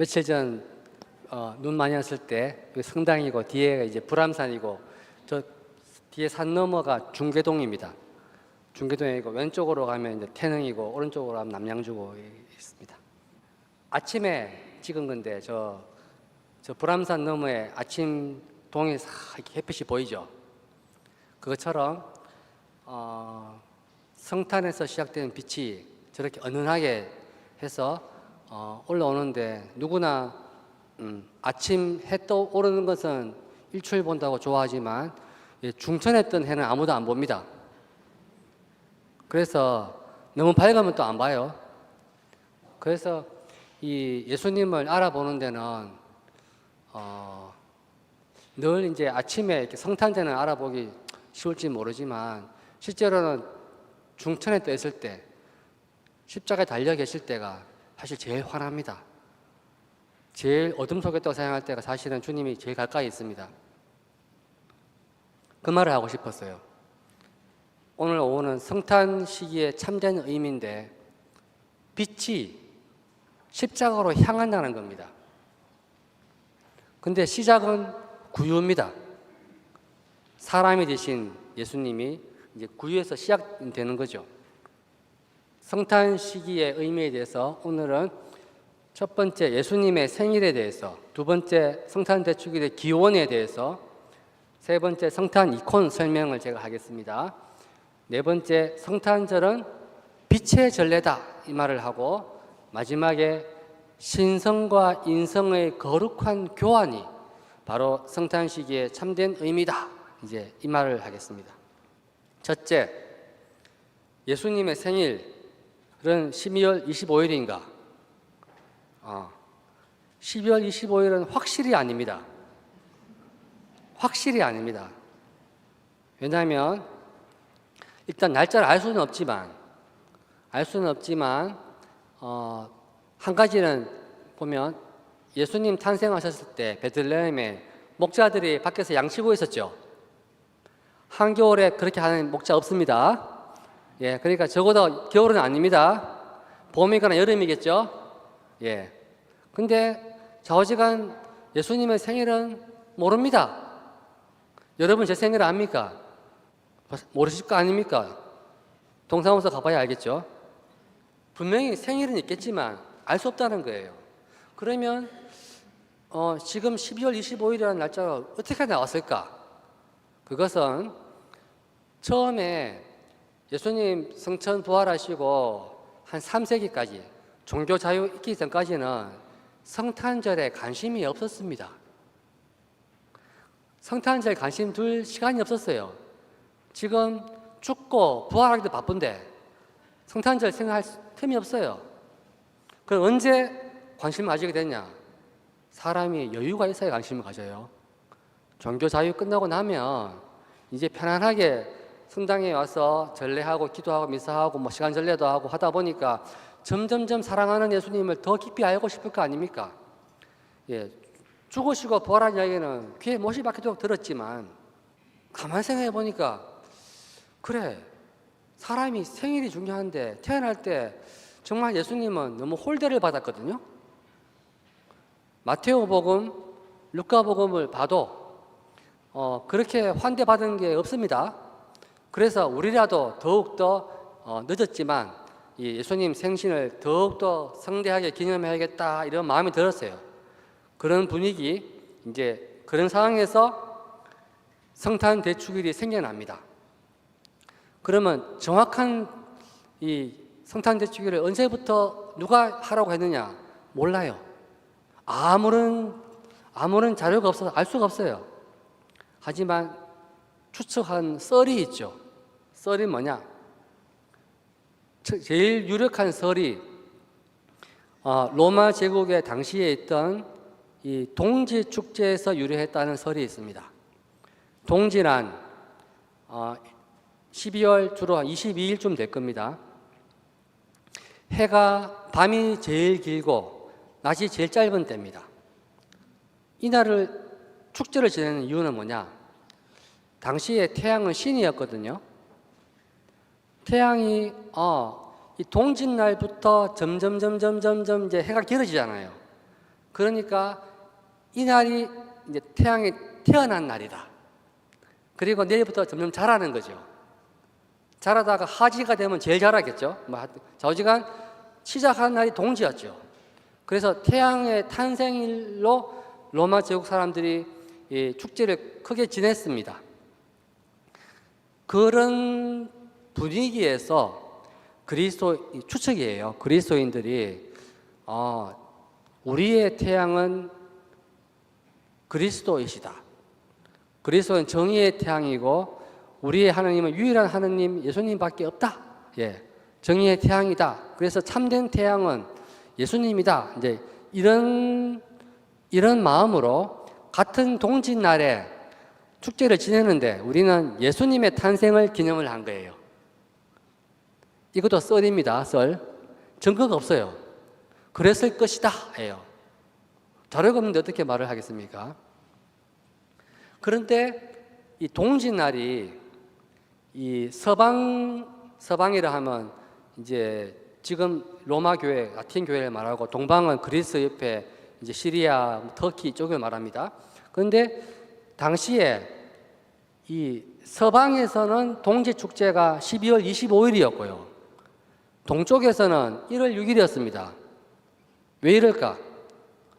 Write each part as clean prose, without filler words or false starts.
며칠 전 눈 많이 왔을 때 여기 성당이고 뒤에가 이제 불암산이고 저 뒤에 산 너머가 중계동입니다. 중계동이고 왼쪽으로 가면 이제 태릉이고 오른쪽으로 가면 남양주고 있습니다. 아침에 찍은 건데 저 불암산 너머에 아침 동에 싹 이렇게 햇빛이 보이죠. 그것처럼 성탄에서 시작되는 빛이 저렇게 은은하게 해서 올라오는데 누구나 아침 해 떠 오르는 것은 일출 본다고 좋아하지만 중천에 뜬 해는 아무도 안 봅니다. 그래서 너무 밝으면 또 안 봐요. 그래서 이 예수님을 알아보는 데는 늘 이제 아침에 이렇게 성탄절은 알아보기 쉬울지 모르지만 실제로는 중천에 떠 있을 때 십자가에 달려 계실 때가 사실 제일 환합니다. 제일 어둠 속에 떠 사용할 때가 사실은 주님이 제일 가까이 있습니다. 그 말을 하고 싶었어요. 오늘 오후는 성탄 시기에 참된 의미인데 빛이 십자가로 향한다는 겁니다. 근데 시작은 구유입니다. 사람이 되신 예수님이 이제 구유에서 시작되는 거죠. 성탄 시기의 의미에 대해서 오늘은 첫 번째 예수님의 생일에 대해서, 두 번째 성탄 대축일의 기원에 대해서, 세 번째 성탄 이콘 설명을 제가 하겠습니다. 네 번째 성탄절은 빛의 전례다 이 말을 하고 마지막에 신성과 인성의 거룩한 교환이 바로 성탄 시기의 참된 의미다 이제 이 말을 하겠습니다. 첫째, 예수님의 생일은 12월 25일인가? 12월 25일은 확실히 아닙니다. 확실히 아닙니다. 왜냐하면 일단 날짜를 알 수는 없지만 한 가지는 보면 예수님 탄생하셨을 때 베들레헴에 목자들이 밖에서 양치고 있었죠. 한겨울에 그렇게 하는 목자 없습니다. 예, 그러니까 적어도 겨울은 아닙니다. 봄이거나 여름이겠죠. 예. 근데 좌우지간 예수님의 생일은 모릅니다. 여러분 제 생일 압니까? 모르실 거 아닙니까? 동사무소 가봐야 알겠죠. 분명히 생일은 있겠지만 알 수 없다는 거예요. 그러면 지금 12월 25일이라는 날짜가 어떻게 나왔을까? 그것은 처음에 예수님 성천 부활하시고 한 3세기까지 종교 자유 있기 전까지는 성탄절에 관심이 없었습니다. 성탄절 관심 둘 시간이 없었어요. 지금 죽고 부활하기도 바쁜데 성탄절 생각할 틈이 없어요. 그럼 언제 관심을 가지게 됐냐? 사람이 여유가 있어야 관심을 가져요. 종교 자유 끝나고 나면 이제 편안하게 성당에 와서 전례하고 기도하고 미사하고 뭐 시간 전례도 하고 하다 보니까 점점점 사랑하는 예수님을 더 깊이 알고 싶을 거 아닙니까? 예, 죽으시고 부활한 이야기는 귀에 못이 박히도록 들었지만 가만히 생각해 보니까 그래, 사람이 생일이 중요한데 태어날 때 정말 예수님은 너무 홀대를 받았거든요. 마테오복음, 루카복음을 봐도 그렇게 환대받은 게 없습니다. 그래서 우리라도 더욱더 늦었지만 예수님 생신을 더욱더 성대하게 기념해야겠다 이런 마음이 들었어요. 그런 분위기, 이제 그런 상황에서 성탄 대축일이 생겨납니다. 그러면 정확한 이 성탄 대축일을 언제부터 누가 하라고 했느냐? 몰라요. 아무런 자료가 없어서 알 수가 없어요. 하지만 추측한 썰이 있죠. 썰이 뭐냐? 제일 유력한 썰이 로마 제국의 당시에 있던 이 동지 축제에서 유래했다는 설이 있습니다. 동지란 12월 주로 한 22일쯤 될 겁니다. 해가 밤이 제일 길고 낮이 제일 짧은 때입니다. 이날을 축제를 지내는 이유는 뭐냐? 당시에 태양은 신이었거든요. 태양이 이 동짓날부터 점점 이제 해가 길어지잖아요. 그러니까 이 날이 이제 태양이 태어난 날이다. 그리고 내일부터 점점 자라는 거죠. 자라다가 하지가 되면 제일 자라겠죠. 좌우지간 시작한 날이 동지였죠. 그래서 태양의 탄생일로 로마 제국 사람들이 이 축제를 크게 지냈습니다. 그런 분위기에서 그리스도 추측이에요. 그리스도인들이 우리의 태양은 그리스도이시다. 그리스도는 정의의 태양이고 우리의 하나님은 유일한 하나님 예수님밖에 없다. 예, 정의의 태양이다. 그래서 참된 태양은 예수님이다. 이제 이런 마음으로 같은 동짓날에 축제를 지내는데 우리는 예수님의 탄생을 기념을 한 거예요. 이것도 썰입니다. 썰. 증거가 없어요. 그랬을 것이다 해요. 자료가 없는데 어떻게 말을 하겠습니까? 그런데 이 동짓날이 이 서방이라 하면 이제 지금 로마 교회, 라틴 교회를 말하고 동방은 그리스 옆에 이제 시리아, 터키 쪽을 말합니다. 그런데 당시에 이 서방에서는 동지 축제가 12월 25일이었고요. 동쪽에서는 1월 6일이었습니다. 왜 이럴까?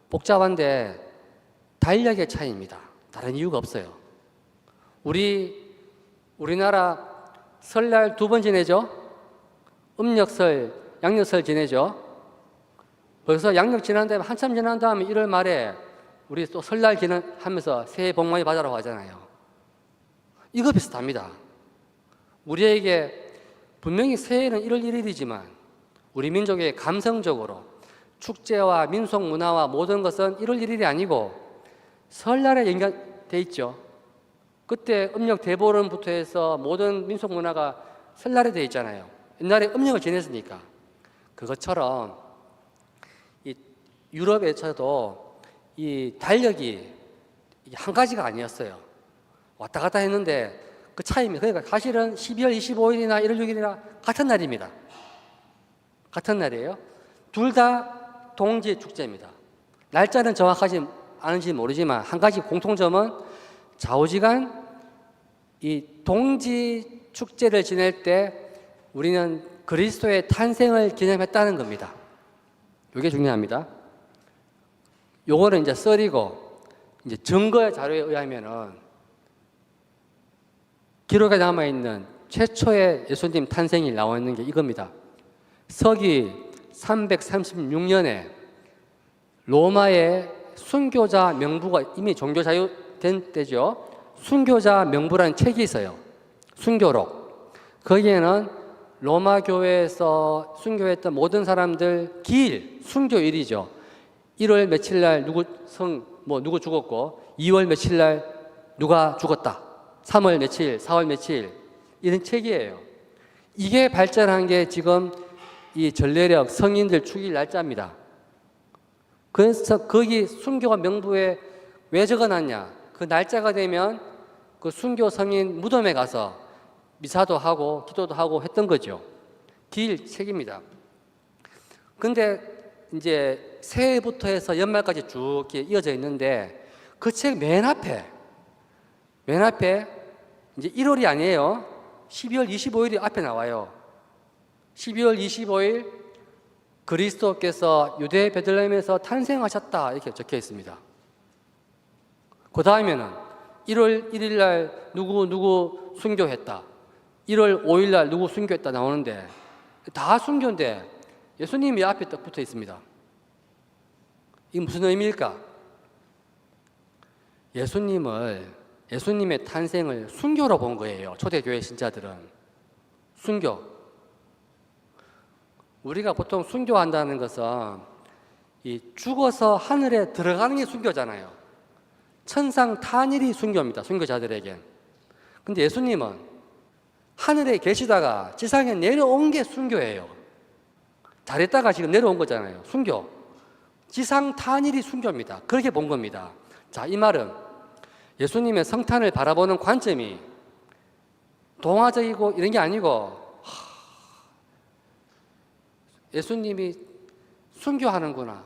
복잡한데 달력의 차이입니다. 다른 이유가 없어요. 우리나라 설날 2번 지내죠? 음력설, 양력설 지내죠? 벌써 양력 지난 다음에 한참 지난 다음에 1월 말에 우리 또 설날 하면서 새해 복 많이 받으라고 하잖아요. 이거 비슷합니다. 우리에게 분명히 새해는 1월 1일이지만 우리 민족의 감성적으로 축제와 민속 문화와 모든 것은 1월 1일이 아니고 설날에 연결돼 있죠. 그때 음력 대보름부터 해서 모든 민속 문화가 설날에 되어 있잖아요. 옛날에 음력을 지냈으니까. 그것처럼 이 유럽에서도 이 달력이 한 가지가 아니었어요. 왔다 갔다 했는데 그 차이입니다. 그러니까 사실은 12월 25일이나 1월 6일이나 같은 날입니다. 같은 날이에요. 둘 다 동지 축제입니다. 날짜는 정확하지 않은지 모르지만 한 가지 공통점은 좌우지간 이 동지 축제를 지낼 때 우리는 그리스도의 탄생을 기념했다는 겁니다. 이게 중요합니다. 요거는 이제 썰이고 이제 증거의 자료에 의하면은 기록에 남아 있는 최초의 예수님 탄생이 나와 있는 게 이겁니다. 서기 336년에 로마의 순교자 명부가 이미 종교 자유된 때죠. 순교자 명부라는 책이 있어요. 순교록. 거기에는 로마 교회에서 순교했던 모든 사람들 기일, 순교일이죠. 1월 며칠 날 누구 죽었고 2월 며칠 날 누가 죽었다. 3월 며칠, 4월 며칠 이런 책이에요. 이게 발전한 게 지금 이 전례력 성인들 축일 날짜입니다. 그래서 거기 순교가 명부에 왜 적어놨냐? 그 날짜가 되면 그 순교 성인 무덤에 가서 미사도 하고 기도도 하고 했던 거죠. 길 책입니다. 근데 이제 새해부터 해서 연말까지 쭉 이어져 있는데 그 책 맨 앞에 이제 1월이 아니에요. 12월 25일이 앞에 나와요. 12월 25일 그리스도께서 유대 베들레헴에서 탄생하셨다 이렇게 적혀 있습니다. 그 다음에는 1월 1일 날 누구 순교했다. 1월 5일 날 누구 순교했다 나오는데 다 순교인데 예수님이 앞에 딱 붙어 있습니다. 이게 무슨 의미일까? 예수님의 탄생을 순교로 본 거예요. 초대교회 신자들은. 순교. 우리가 보통 순교한다는 것은 이 죽어서 하늘에 들어가는 게 순교잖아요. 천상 탄일이 순교입니다. 순교자들에겐. 근데 예수님은 하늘에 계시다가 지상에 내려온 게 순교예요. 잘했다가 지금 내려온 거잖아요. 순교. 지상 탄일이 순교입니다. 그렇게 본 겁니다. 자, 이 말은 예수님의 성탄을 바라보는 관점이 동화적이고 이런 게 아니고 예수님이 순교하는구나,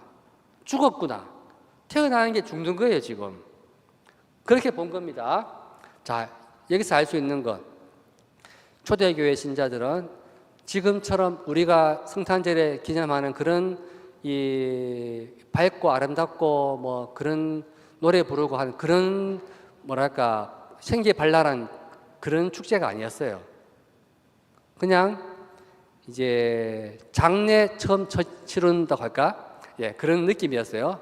죽었구나, 태어나는 게 죽는 거예요, 지금. 그렇게 본 겁니다. 자, 여기서 알 수 있는 것. 초대교회 신자들은 지금처럼 우리가 성탄절에 기념하는 그런 이 밝고 아름답고 뭐 그런 노래 부르고 하는 그런 뭐랄까 생기발랄한 그런 축제가 아니었어요. 그냥 이제 장례 처음 치른다고 할까? 예, 그런 느낌이었어요.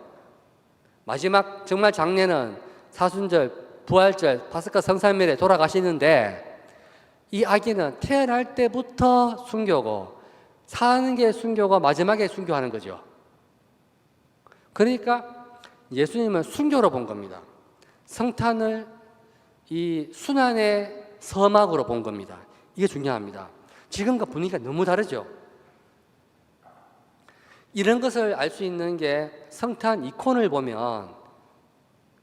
마지막 정말 장례는 사순절, 부활절, 파스카 성삼일에 돌아가시는데 이 아기는 태어날 때부터 순교고 사는 게 순교고 마지막에 순교하는 거죠. 그러니까 예수님은 순교로 본 겁니다. 성탄을 이 순환의 서막으로 본 겁니다. 이게 중요합니다. 지금과 분위기가 너무 다르죠. 이런 것을 알 수 있는 게 성탄 이콘을 보면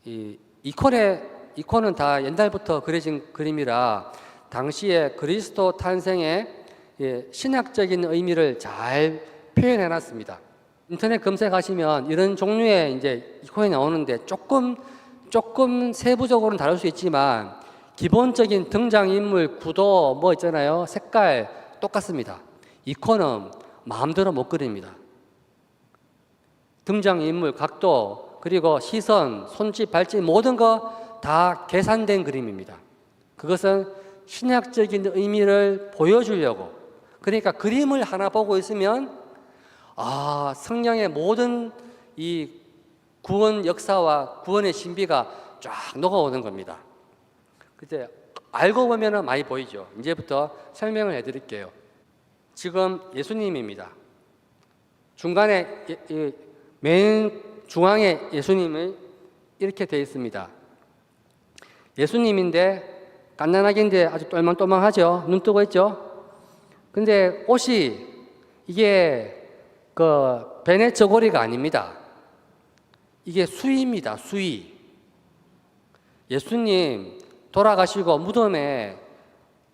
이 이콘은 다 옛날부터 그려진 그림이라 당시에 그리스도 탄생의 신학적인 의미를 잘 표현해 놨습니다. 인터넷 검색하시면 이런 종류의 이제 이콘이 나오는데 조금 세부적으로는 다를 수 있지만 기본적인 등장인물, 구도, 뭐 있잖아요. 색깔 똑같습니다. 이콘은 마음대로 못 그립니다. 등장인물, 각도, 그리고 시선, 손짓, 발짓 모든 거 다 계산된 그림입니다. 그것은 신학적인 의미를 보여주려고. 그러니까 그림을 하나 보고 있으면 성령의 모든 이 구원 역사와 구원의 신비가 쫙 녹아오는 겁니다. 그때 알고 보면 많이 보이죠. 이제부터 설명을 해드릴게요. 지금 예수님입니다. 중간에 맨 중앙에 예수님이 이렇게 되어 있습니다. 예수님인데 갓난아기인데 아주 똘망똘망하죠. 눈 뜨고 있죠. 근데 옷이 이게 그 베네 저고리가 아닙니다. 이게 수의입니다. 수의. 예수님 돌아가시고 무덤에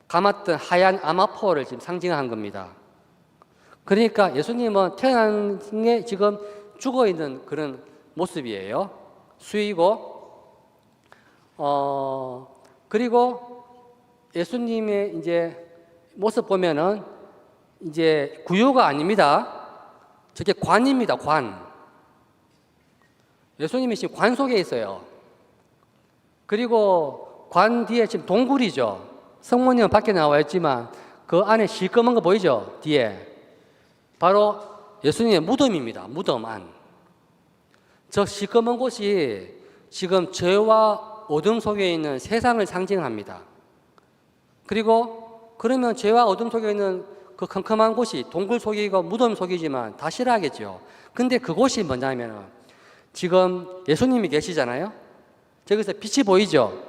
감았던 하얀 아마포를 지금 상징한 겁니다. 그러니까 예수님은 태어난 게 지금 죽어 있는 그런 모습이에요. 수의고, 그리고 예수님의 이제 모습 보면은 이제 구유가 아닙니다. 저게 관입니다. 관. 예수님이 지금 관 속에 있어요. 그리고 관 뒤에 지금 동굴이죠. 성모님은 밖에 나와 있지만 그 안에 시꺼먼 거 보이죠? 뒤에. 바로 예수님의 무덤입니다. 무덤 안. 저 시꺼먼 곳이 지금 죄와 어둠 속에 있는 세상을 상징합니다. 그리고 그러면 죄와 어둠 속에 있는 그 컴컴한 곳이 동굴 속이고 무덤 속이지만 다 싫어하겠죠. 근데 그곳이 뭐냐면 지금 예수님이 계시잖아요. 저기서 빛이 보이죠.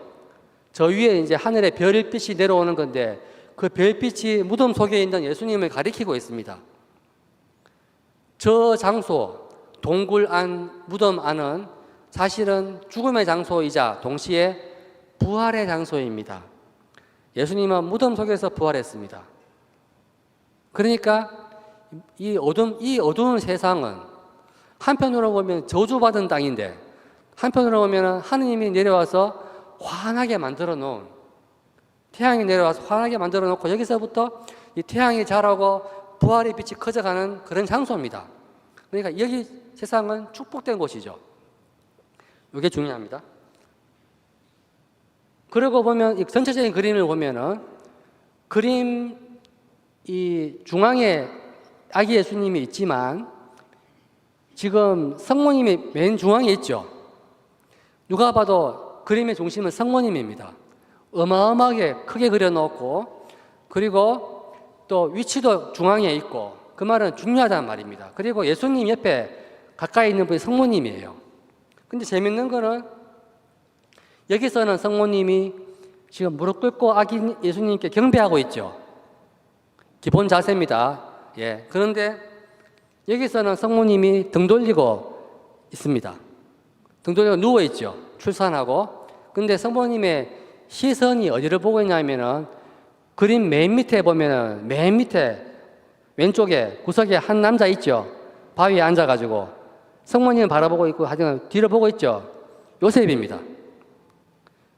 저 위에 이제 하늘에 별빛이 내려오는 건데 그 별빛이 무덤 속에 있는 예수님을 가리키고 있습니다. 저 장소, 동굴 안, 무덤 안은 사실은 죽음의 장소이자 동시에 부활의 장소입니다. 예수님은 무덤 속에서 부활했습니다. 그러니까 이 어두운 세상은 한편으로 보면 저주받은 땅인데 한편으로 보면 하느님이 내려와서 환하게 만들어 놓은, 태양이 내려와서 환하게 만들어 놓고 여기서부터 이 태양이 자라고 부활의 빛이 커져가는 그런 장소입니다. 그러니까 여기 세상은 축복된 곳이죠. 이게 중요합니다. 그러고 보면 이 전체적인 그림을 보면은 그림 이 중앙에 아기 예수님이 있지만 지금 성모님이 맨 중앙에 있죠. 누가 봐도 그림의 중심은 성모님입니다. 어마어마하게 크게 그려놓고 그리고 또 위치도 중앙에 있고 그 말은 중요하다는 말입니다. 그리고 예수님 옆에 가까이 있는 분이 성모님이에요. 근데 재밌는 거는 여기서는 성모님이 지금 무릎 꿇고 아기 예수님께 경배하고 있죠. 기본 자세입니다. 예. 그런데 여기서는 성모님이 등 돌리고 있습니다. 등 돌리고 누워 있죠. 출산하고. 근데 성모님의 시선이 어디를 보고 있냐면은 그림 맨 밑에 보면은 맨 밑에 왼쪽에 구석에 한 남자 있죠. 바위에 앉아가지고 성모님을 바라보고 있고 하지만 뒤를 보고 있죠. 요셉입니다.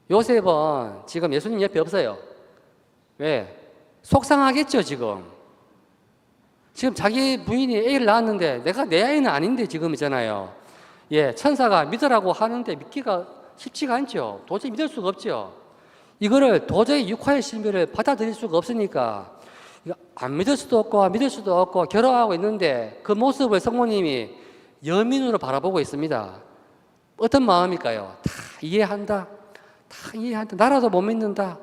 요셉은 지금 예수님 옆에 없어요. 왜? 속상하겠죠, 지금. 지금 자기 부인이 애를 낳았는데 내가 내 아이는 아닌데 지금이잖아요. 예, 천사가 믿으라고 하는데 믿기가 쉽지가 않죠. 도저히 믿을 수가 없죠. 이거를 도저히 육화의 신비를 받아들일 수가 없으니까 안 믿을 수도 없고 믿을 수도 없고 결혼하고 있는데 그 모습을 성모님이 여민으로 바라보고 있습니다. 어떤 마음일까요? 다 이해한다. 다 이해한다. 나라도 못 믿는다.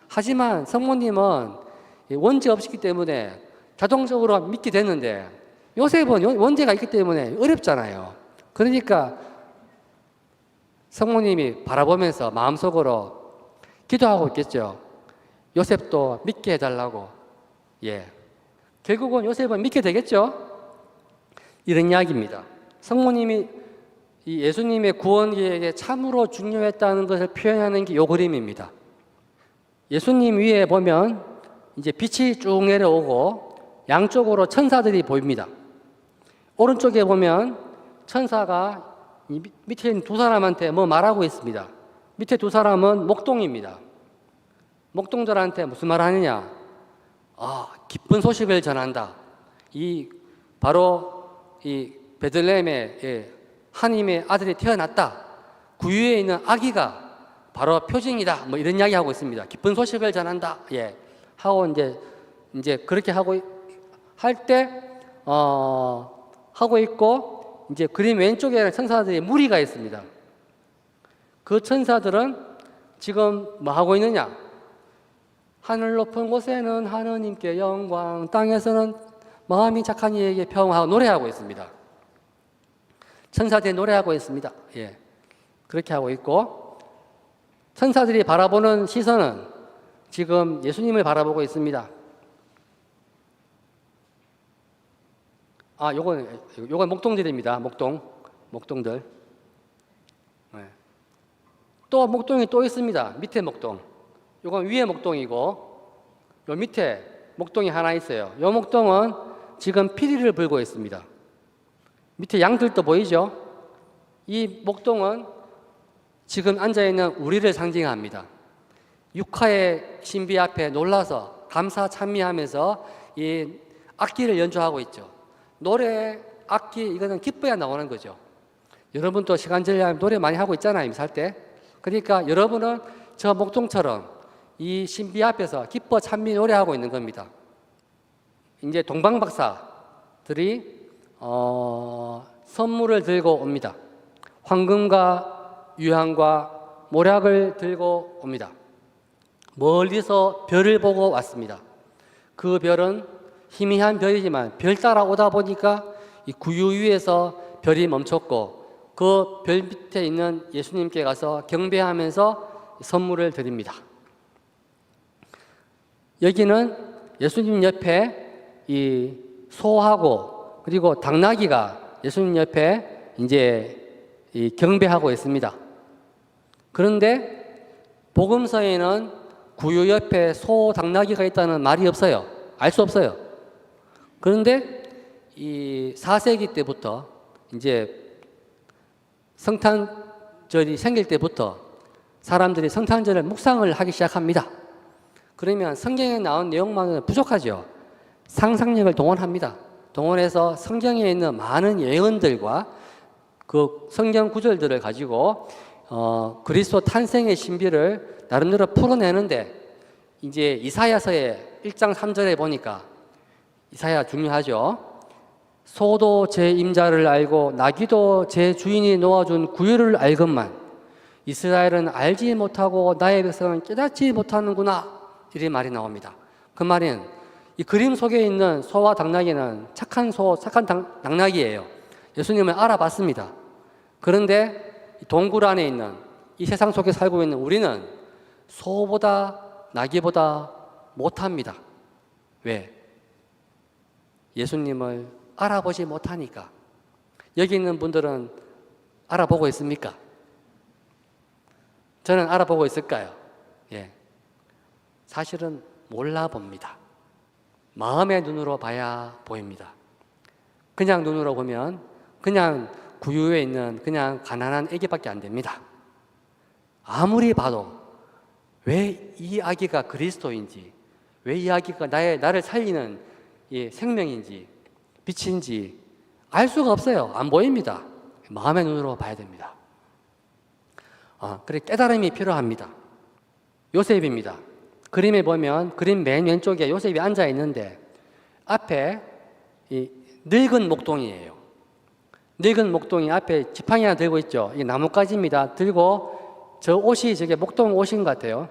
하지만 성모님은 원죄 없었기 때문에 자동적으로 믿게 됐는데 요셉은 원죄가 있기 때문에 어렵잖아요. 그러니까 성모님이 바라보면서 마음속으로 기도하고 있겠죠. 요셉도 믿게 해달라고. 예. 결국은 요셉은 믿게 되겠죠. 이런 이야기입니다. 성모님이 이 예수님의 구원 계획에 참으로 중요했다는 것을 표현하는 게 이 그림입니다. 예수님 위에 보면 이제 빛이 쭉 내려오고 양쪽으로 천사들이 보입니다. 오른쪽에 보면 천사가 밑에 있는 두 사람한테 뭐 말하고 있습니다. 밑에 두 사람은 목동입니다. 목동들한테 무슨 말 하느냐? 기쁜 소식을 전한다. 바로 이 베들레헴에 하나님의 아들이 태어났다. 구유에 있는 아기가 바로 표징이다. 뭐 이런 이야기 하고 있습니다. 기쁜 소식을 전한다. 예. 하고 이제 그렇게 하고 할 때 하고 있고 이제 그림 왼쪽에는 천사들이 무리가 있습니다. 그 천사들은 지금 뭐 하고 있느냐? 하늘 높은 곳에는 하느님께 영광, 땅에서는 마음이 착한 이에게 평화하고 노래하고 있습니다. 천사들이 노래하고 있습니다. 예. 그렇게 하고 있고 천사들이 바라보는 시선은 지금 예수님을 바라보고 있습니다. 요건 목동들입니다. 목동들. 네. 또 목동이 또 있습니다. 밑에 목동. 요건 위에 목동이고 요 밑에 목동이 하나 있어요. 요 목동은 지금 피리를 불고 있습니다. 밑에 양들도 보이죠? 이 목동은 지금 앉아있는 우리를 상징합니다. 육화의 신비 앞에 놀라서 감사 찬미하면서 이 악기를 연주하고 있죠. 노래, 악기 이거는 기뻐야 나오는 거죠. 여러분도 시간 절약하면 노래 많이 하고 있잖아요. 살 때. 그러니까 여러분은 저 목동처럼 이 신비 앞에서 기뻐 찬미 노래하고 있는 겁니다. 이제 동방박사들이 선물을 들고 옵니다. 황금과 유향과 모략을 들고 옵니다. 멀리서 별을 보고 왔습니다. 그 별은 희미한 별이지만 별 따라 오다 보니까 이 구유 위에서 별이 멈췄고 그 별 밑에 있는 예수님께 가서 경배하면서 선물을 드립니다. 여기는 예수님 옆에 이 소하고 그리고 당나귀가 예수님 옆에 이제 이 경배하고 있습니다. 그런데 복음서에는 구유 옆에 소, 당나귀가 있다는 말이 없어요. 알 수 없어요. 그런데 이 4세기 때부터 이제 성탄절이 생길 때부터 사람들이 성탄절을 묵상을 하기 시작합니다. 그러면 성경에 나온 내용만은 부족하죠. 상상력을 동원합니다. 동원해서 성경에 있는 많은 예언들과 그 성경 구절들을 가지고 그리스도 탄생의 신비를 나름대로 풀어내는데 이제 이사야서의 1장 3절에 보니까 이사야 중요하죠. 소도 제 임자를 알고 나귀도 제 주인이 놓아준 구유를 알건만 이스라엘은 알지 못하고 나의 백성은 깨닫지 못하는구나 이런 말이 나옵니다. 그 말은 이 그림 속에 있는 소와 당나귀는 착한 소, 착한 당나귀예요. 예수님을 알아봤습니다. 그런데 동굴 안에 있는 이 세상 속에 살고 있는 우리는 소보다 나귀보다 못합니다. 왜? 예수님을 알아보지 못하니까. 여기 있는 분들은 알아보고 있습니까? 저는 알아보고 있을까요? 예. 사실은 몰라봅니다. 마음의 눈으로 봐야 보입니다. 그냥 눈으로 보면 그냥 구유에 있는 그냥 가난한 아기밖에 안 됩니다. 아무리 봐도 왜 이 아기가 그리스도인지, 왜 이 아기가 나를 살리는 생명인지, 빛인지 알 수가 없어요. 안 보입니다. 마음의 눈으로 봐야 됩니다. 그래 깨달음이 필요합니다. 요셉입니다. 그림에 보면 그림 맨 왼쪽에 요셉이 앉아 있는데 앞에 이 늙은 목동이에요. 늙은 목동이 앞에 지팡이 하나 들고 있죠. 이게 나뭇가지입니다. 들고 저 옷이 저게 목동 옷인 것 같아요.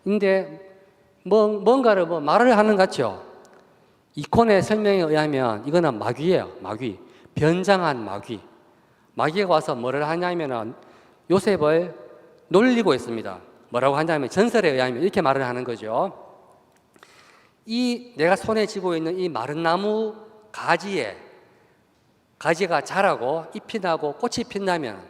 근데 뭔가를 말을 하는 것 같죠. 이콘의 설명에 의하면 이거는 마귀예요. 마귀. 변장한 마귀. 마귀가 와서 뭐를 하냐면 요셉을 놀리고 있습니다. 뭐라고 하냐면 전설에 의하면 이렇게 말을 하는 거죠. 이 내가 손에 쥐고 있는 이 마른 나무 가지가 자라고 잎이 나고 꽃이 핀다면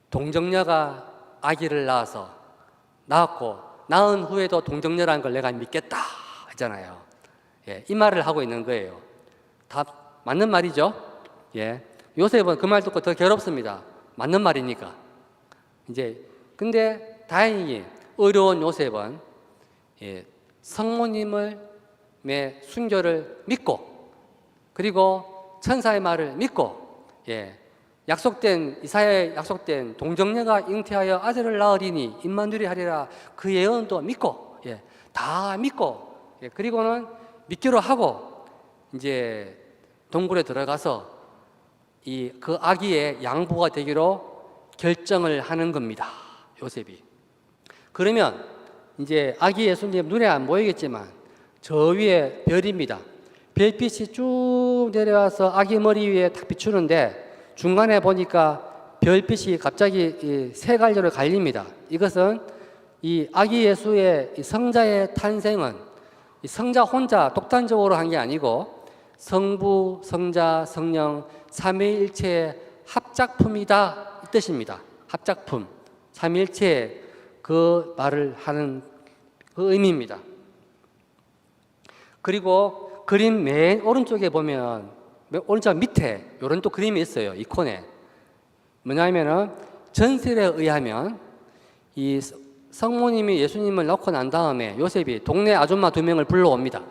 동정녀가 아기를 낳았고 낳은 후에도 동정녀라는 걸 내가 믿겠다 하잖아요. 이 말을 하고 있는 거예요. 다 맞는 말이죠. 요셉은 그 말 듣고 더 괴롭습니다. 맞는 말이니까. 근데 다행히 의로운 요셉은 성모님의 순교를 믿고 그리고 천사의 말을 믿고 이사야에 약속된 동정녀가 잉태하여 아들을 낳으리니 임마누엘이 하리라 그 예언도 믿고 다 믿고 그리고는 믿기로 하고 이제 동굴에 들어가서 그 아기의 양보가 되기로 결정을 하는 겁니다. 요셉이. 그러면 이제 아기 예수님 눈에 안 보이겠지만 저 위에 별입니다. 별빛이 쭉 내려와서 아기 머리 위에 탁 비추는데 중간에 보니까 별빛이 갑자기 세 갈래로 갈립니다. 이것은 이 아기 예수의 성자의 탄생은 이 성자 혼자 독단적으로 한 게 아니고 성부, 성자, 성령 삼위일체의 합작품이다 이 뜻입니다. 합작품, 삼위일체 그 말을 하는 그 의미입니다. 그리고 그림 맨 오른쪽에 보면 오른쪽 밑에 이런 또 그림이 있어요. 이콘에 뭐냐면은 전설에 의하면 이 성모님이 예수님을 낳고 난 다음에 요셉이 동네 아줌마 2명을 불러옵니다.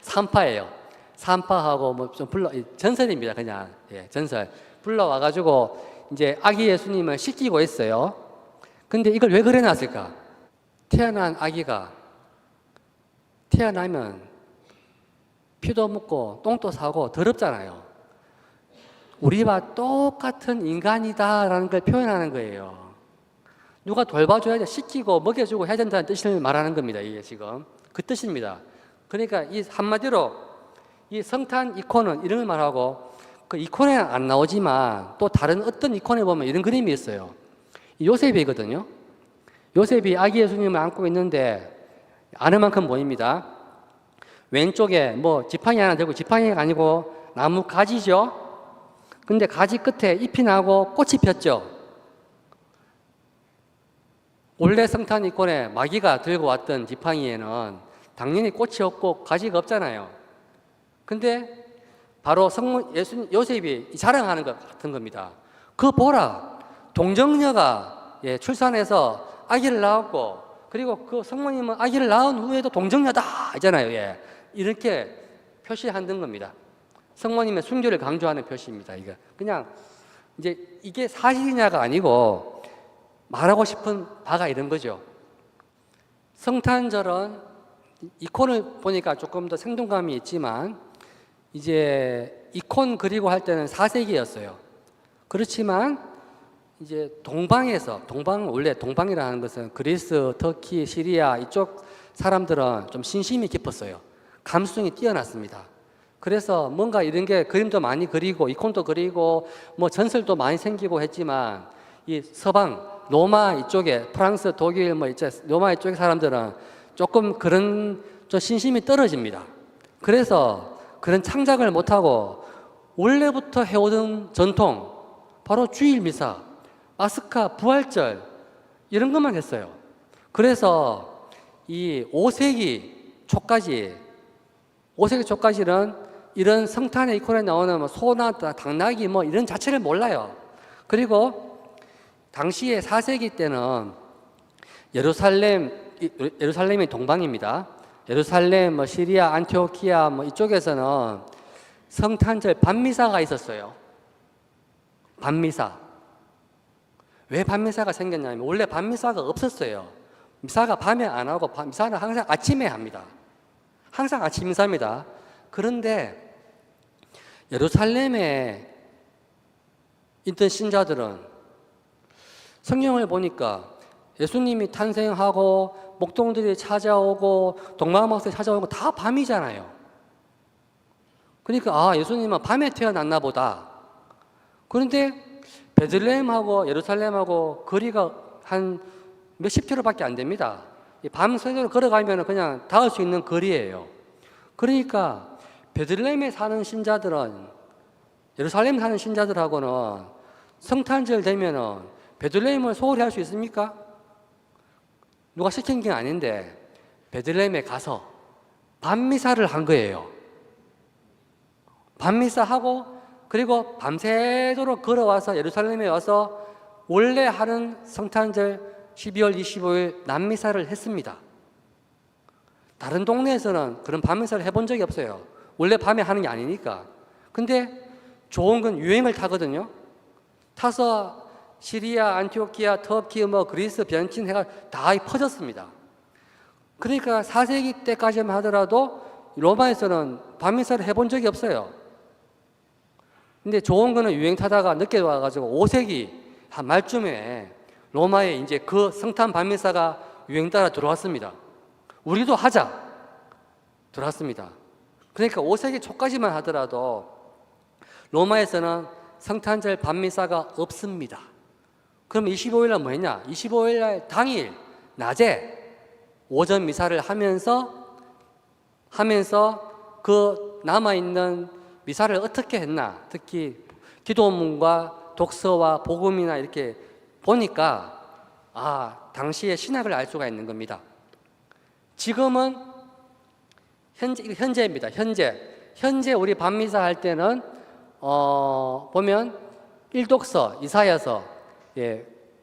산파예요. 산파하고 좀 전설입니다. 그냥 전설 불러와가지고 이제 아기 예수님을 씻기고 있어요. 근데 이걸 왜 그래놨을까? 태어난 아기가 태어나면 피도 묻고 똥도 싸고 더럽잖아요. 우리와 똑같은 인간이다라는 걸 표현하는 거예요. 누가 돌봐줘야 돼, 씻기고 먹여주고 해야 된다는 뜻을 말하는 겁니다. 이게 지금 그 뜻입니다. 그러니까 이 한마디로 이 성탄 이콘은 이런 걸 말하고 그 이콘에 안 나오지만 또 다른 어떤 이콘에 보면 이런 그림이 있어요. 요셉이거든요. 요셉이 아기 예수님을 안고 있는데 아는 만큼 보입니다. 왼쪽에 지팡이 하나 들고 지팡이가 아니고 나무 가지죠. 근데 가지 끝에 잎이 나고 꽃이 폈죠. 원래 성탄 이콘에 마귀가 들고 왔던 지팡이에는 당연히 꽃이 없고 가지가 없잖아요. 근데 바로 요셉이 자랑하는 것 같은 겁니다. 그거 보라, 동정녀가 출산해서 아기를 낳았고 그리고 그 성모님은 아기를 낳은 후에도 동정녀다 있잖아요. 이렇게 표시하는 겁니다. 성모님의 순교를 강조하는 표시입니다. 이거 그냥 이제 이게 사실이냐가 아니고 말하고 싶은 바가 이런 거죠. 성탄절은 이콘을 보니까 조금 더 생동감이 있지만 이제 이콘 그리고 할 때는 4세기였어요. 그렇지만 이제 원래 동방이라는 것은 그리스, 터키, 시리아 이쪽 사람들은 좀 신심이 깊었어요. 감수성이 뛰어났습니다. 그래서 뭔가 이런 게 그림도 많이 그리고 이콘도 그리고 전설도 많이 생기고 했지만 이 서방 로마 이쪽에 프랑스, 독일 로마 이쪽 사람들은 조금 그런 좀 신심이 떨어집니다. 그래서 그런 창작을 못하고 원래부터 해오던 전통 바로 주일 미사, 파스카, 부활절 이런 것만 했어요. 그래서 이 5세기 초까지는 이런 성탄의 이콘에 나오는 뭐 소나 당나귀 뭐 이런 자체를 몰라요. 그리고 당시에 4세기 때는 예루살렘이 동방입니다. 예루살렘, 뭐 시리아, 안티오키아 뭐 이쪽에서는 성탄절 밤미사가 있었어요. 밤미사. 왜 밤미사가 생겼냐면 원래 밤미사가 없었어요. 미사가 밤에 안 하고 미사는 항상 아침에 합니다. 항상 아침 미사입니다. 그런데 예루살렘에 있던 신자들은 성경을 보니까 예수님이 탄생하고 목동들이 찾아오고 동방박사들이 찾아오고 다 밤이잖아요. 그러니까 예수님은 밤에 태어났나 보다. 그런데 베들레헴하고 예루살렘하고 거리가 한 몇십 킬로밖에 안 됩니다. 밤새도록 걸어가면 그냥 닿을 수 있는 거리예요. 그러니까 베들레헴에 사는 신자들은 예루살렘에 사는 신자들하고는 성탄절 되면은 베들레헴을 소홀히 할 수 있습니까? 누가 시킨 게 아닌데 베들레헴에 가서 밤미사를 한 거예요. 밤미사하고 그리고 밤새도록 걸어와서 예루살렘에 와서 원래 하는 성탄절 12월 25일 낮미사를 했습니다. 다른 동네에서는 그런 밤미사를 해본 적이 없어요. 원래 밤에 하는 게 아니니까. 근데 좋은 건 유행을 타거든요. 타서 시리아, 안티오키아, 터키, 그리스, 변친 해가 다 퍼졌습니다. 그러니까 4세기 때까지만 하더라도 로마에서는 밤미사를 해본 적이 없어요. 근데 좋은 거는 유행 타다가 늦게 와가지고 5세기 한 말쯤에 로마에 이제 그 성탄 밤미사가 유행 따라 들어왔습니다. 우리도 하자 들어왔습니다. 그러니까 5세기 초까지만 하더라도 로마에서는 성탄절 밤미사가 없습니다. 그럼 25일날 뭐 했냐? 25일날 당일 낮에 오전 미사를 하면서 그 남아있는 미사를 어떻게 했나? 특히 기도문과 독서와 복음이나 이렇게 보니까 당시의 신학을 알 수가 있는 겁니다. 지금은 현재입니다. 현재 우리 밤미사 할 때는 보면 일독서, 이사야서,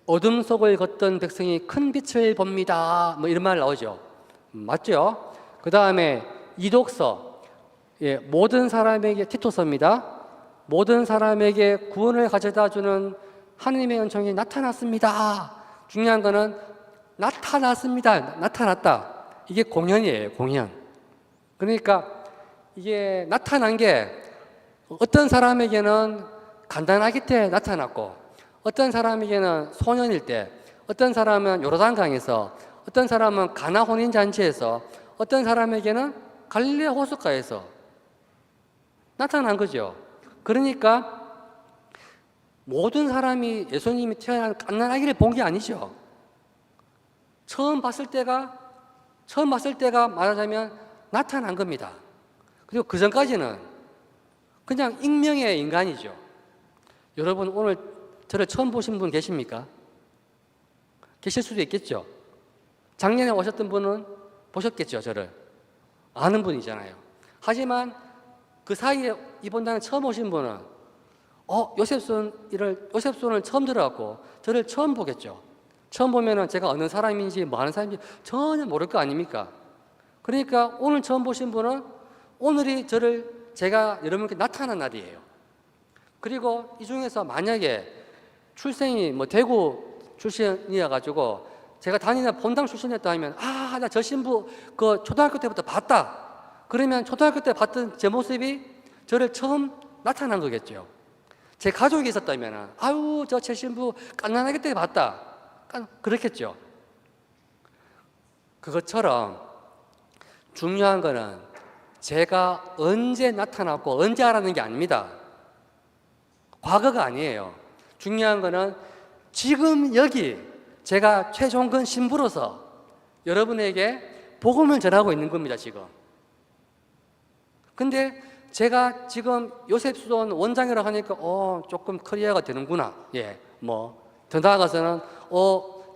어둠 속을 걷던 백성이 큰 빛을 봅니다. 뭐 이런 말 나오죠. 맞죠? 그 다음에 이독서, 모든 사람에게 티토서입니다. 모든 사람에게 구원을 가져다주는 하나님의 은총이 나타났습니다. 중요한 거는 나타났습니다. 나타났다. 이게 공연이에요. 공연. 그러니까 이게 나타난 게 어떤 사람에게는 간단하기 때 나타났고 어떤 사람에게는 소년일 때, 어떤 사람은 요르단강에서, 어떤 사람은 가나 혼인잔치에서, 어떤 사람에게는 갈릴레 호숫가에서 나타난 거죠. 그러니까 모든 사람이 예수님이 태어난 갓난아기를 본 게 아니죠. 처음 봤을 때가 말하자면 나타난 겁니다. 그리고 그 전까지는 그냥 익명의 인간이죠. 여러분 오늘 저를 처음 보신 분 계십니까? 계실 수도 있겠죠. 작년에 오셨던 분은 보셨겠죠, 저를. 아는 분이잖아요. 하지만 그 사이에 이번에 처음 오신 분은 요셉손을 처음 들어갖고 저를 처음 보겠죠. 처음 보면은 제가 어느 사람인지 뭐 하는 사람인지 전혀 모를 거 아닙니까? 그러니까 오늘 처음 보신 분은 오늘이 제가 여러분께 나타난 날이에요. 그리고 이 중에서 만약에 출생이 대구 출신이어가지고 제가 다니는 본당 출신이었다 하면 나 저 신부 그 초등학교 때부터 봤다. 그러면 초등학교 때 봤던 제 모습이 저를 처음 나타난 거겠죠. 제 가족이 있었다면 저 제 신부 갓난아기 때 봤다. 그렇겠죠. 그것처럼 중요한 거는 제가 언제 나타났고 언제 알았는 게 아닙니다. 과거가 아니에요. 중요한 거는 지금 여기 제가 최종근 신부로서 여러분에게 복음을 전하고 있는 겁니다, 지금. 근데 제가 지금 요셉수돈 원장이라고 하니까 조금 커리어가 되는구나. 더 나아가서는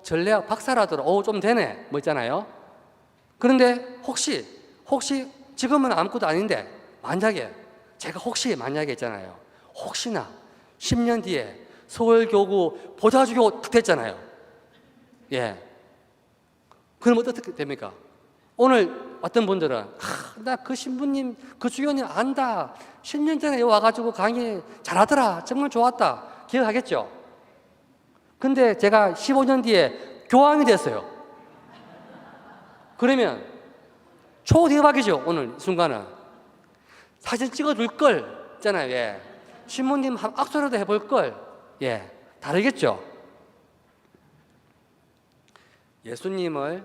전례학 박사라더라. 좀 되네. 있잖아요. 그런데 혹시 지금은 아무것도 아닌데 만약에 제가 혹시 만약에 있잖아요. 혹시나 10년 뒤에 서울교구 보좌주교 탁 됐잖아요. 예. 그럼 어떻게 됩니까? 오늘 어떤 분들은 나 그 신부님, 그 주교님 안다. 10년 전에 여기 와가지고 강의 잘하더라. 정말 좋았다. 기억하겠죠? 근데 제가 15년 뒤에 교황이 됐어요. 그러면 초대박이죠. 오늘 이 순간은 사진 찍어줄 걸 있잖아요. 예. 신부님 한 악수라도 해볼 걸. 예. 다르겠죠? 예수님을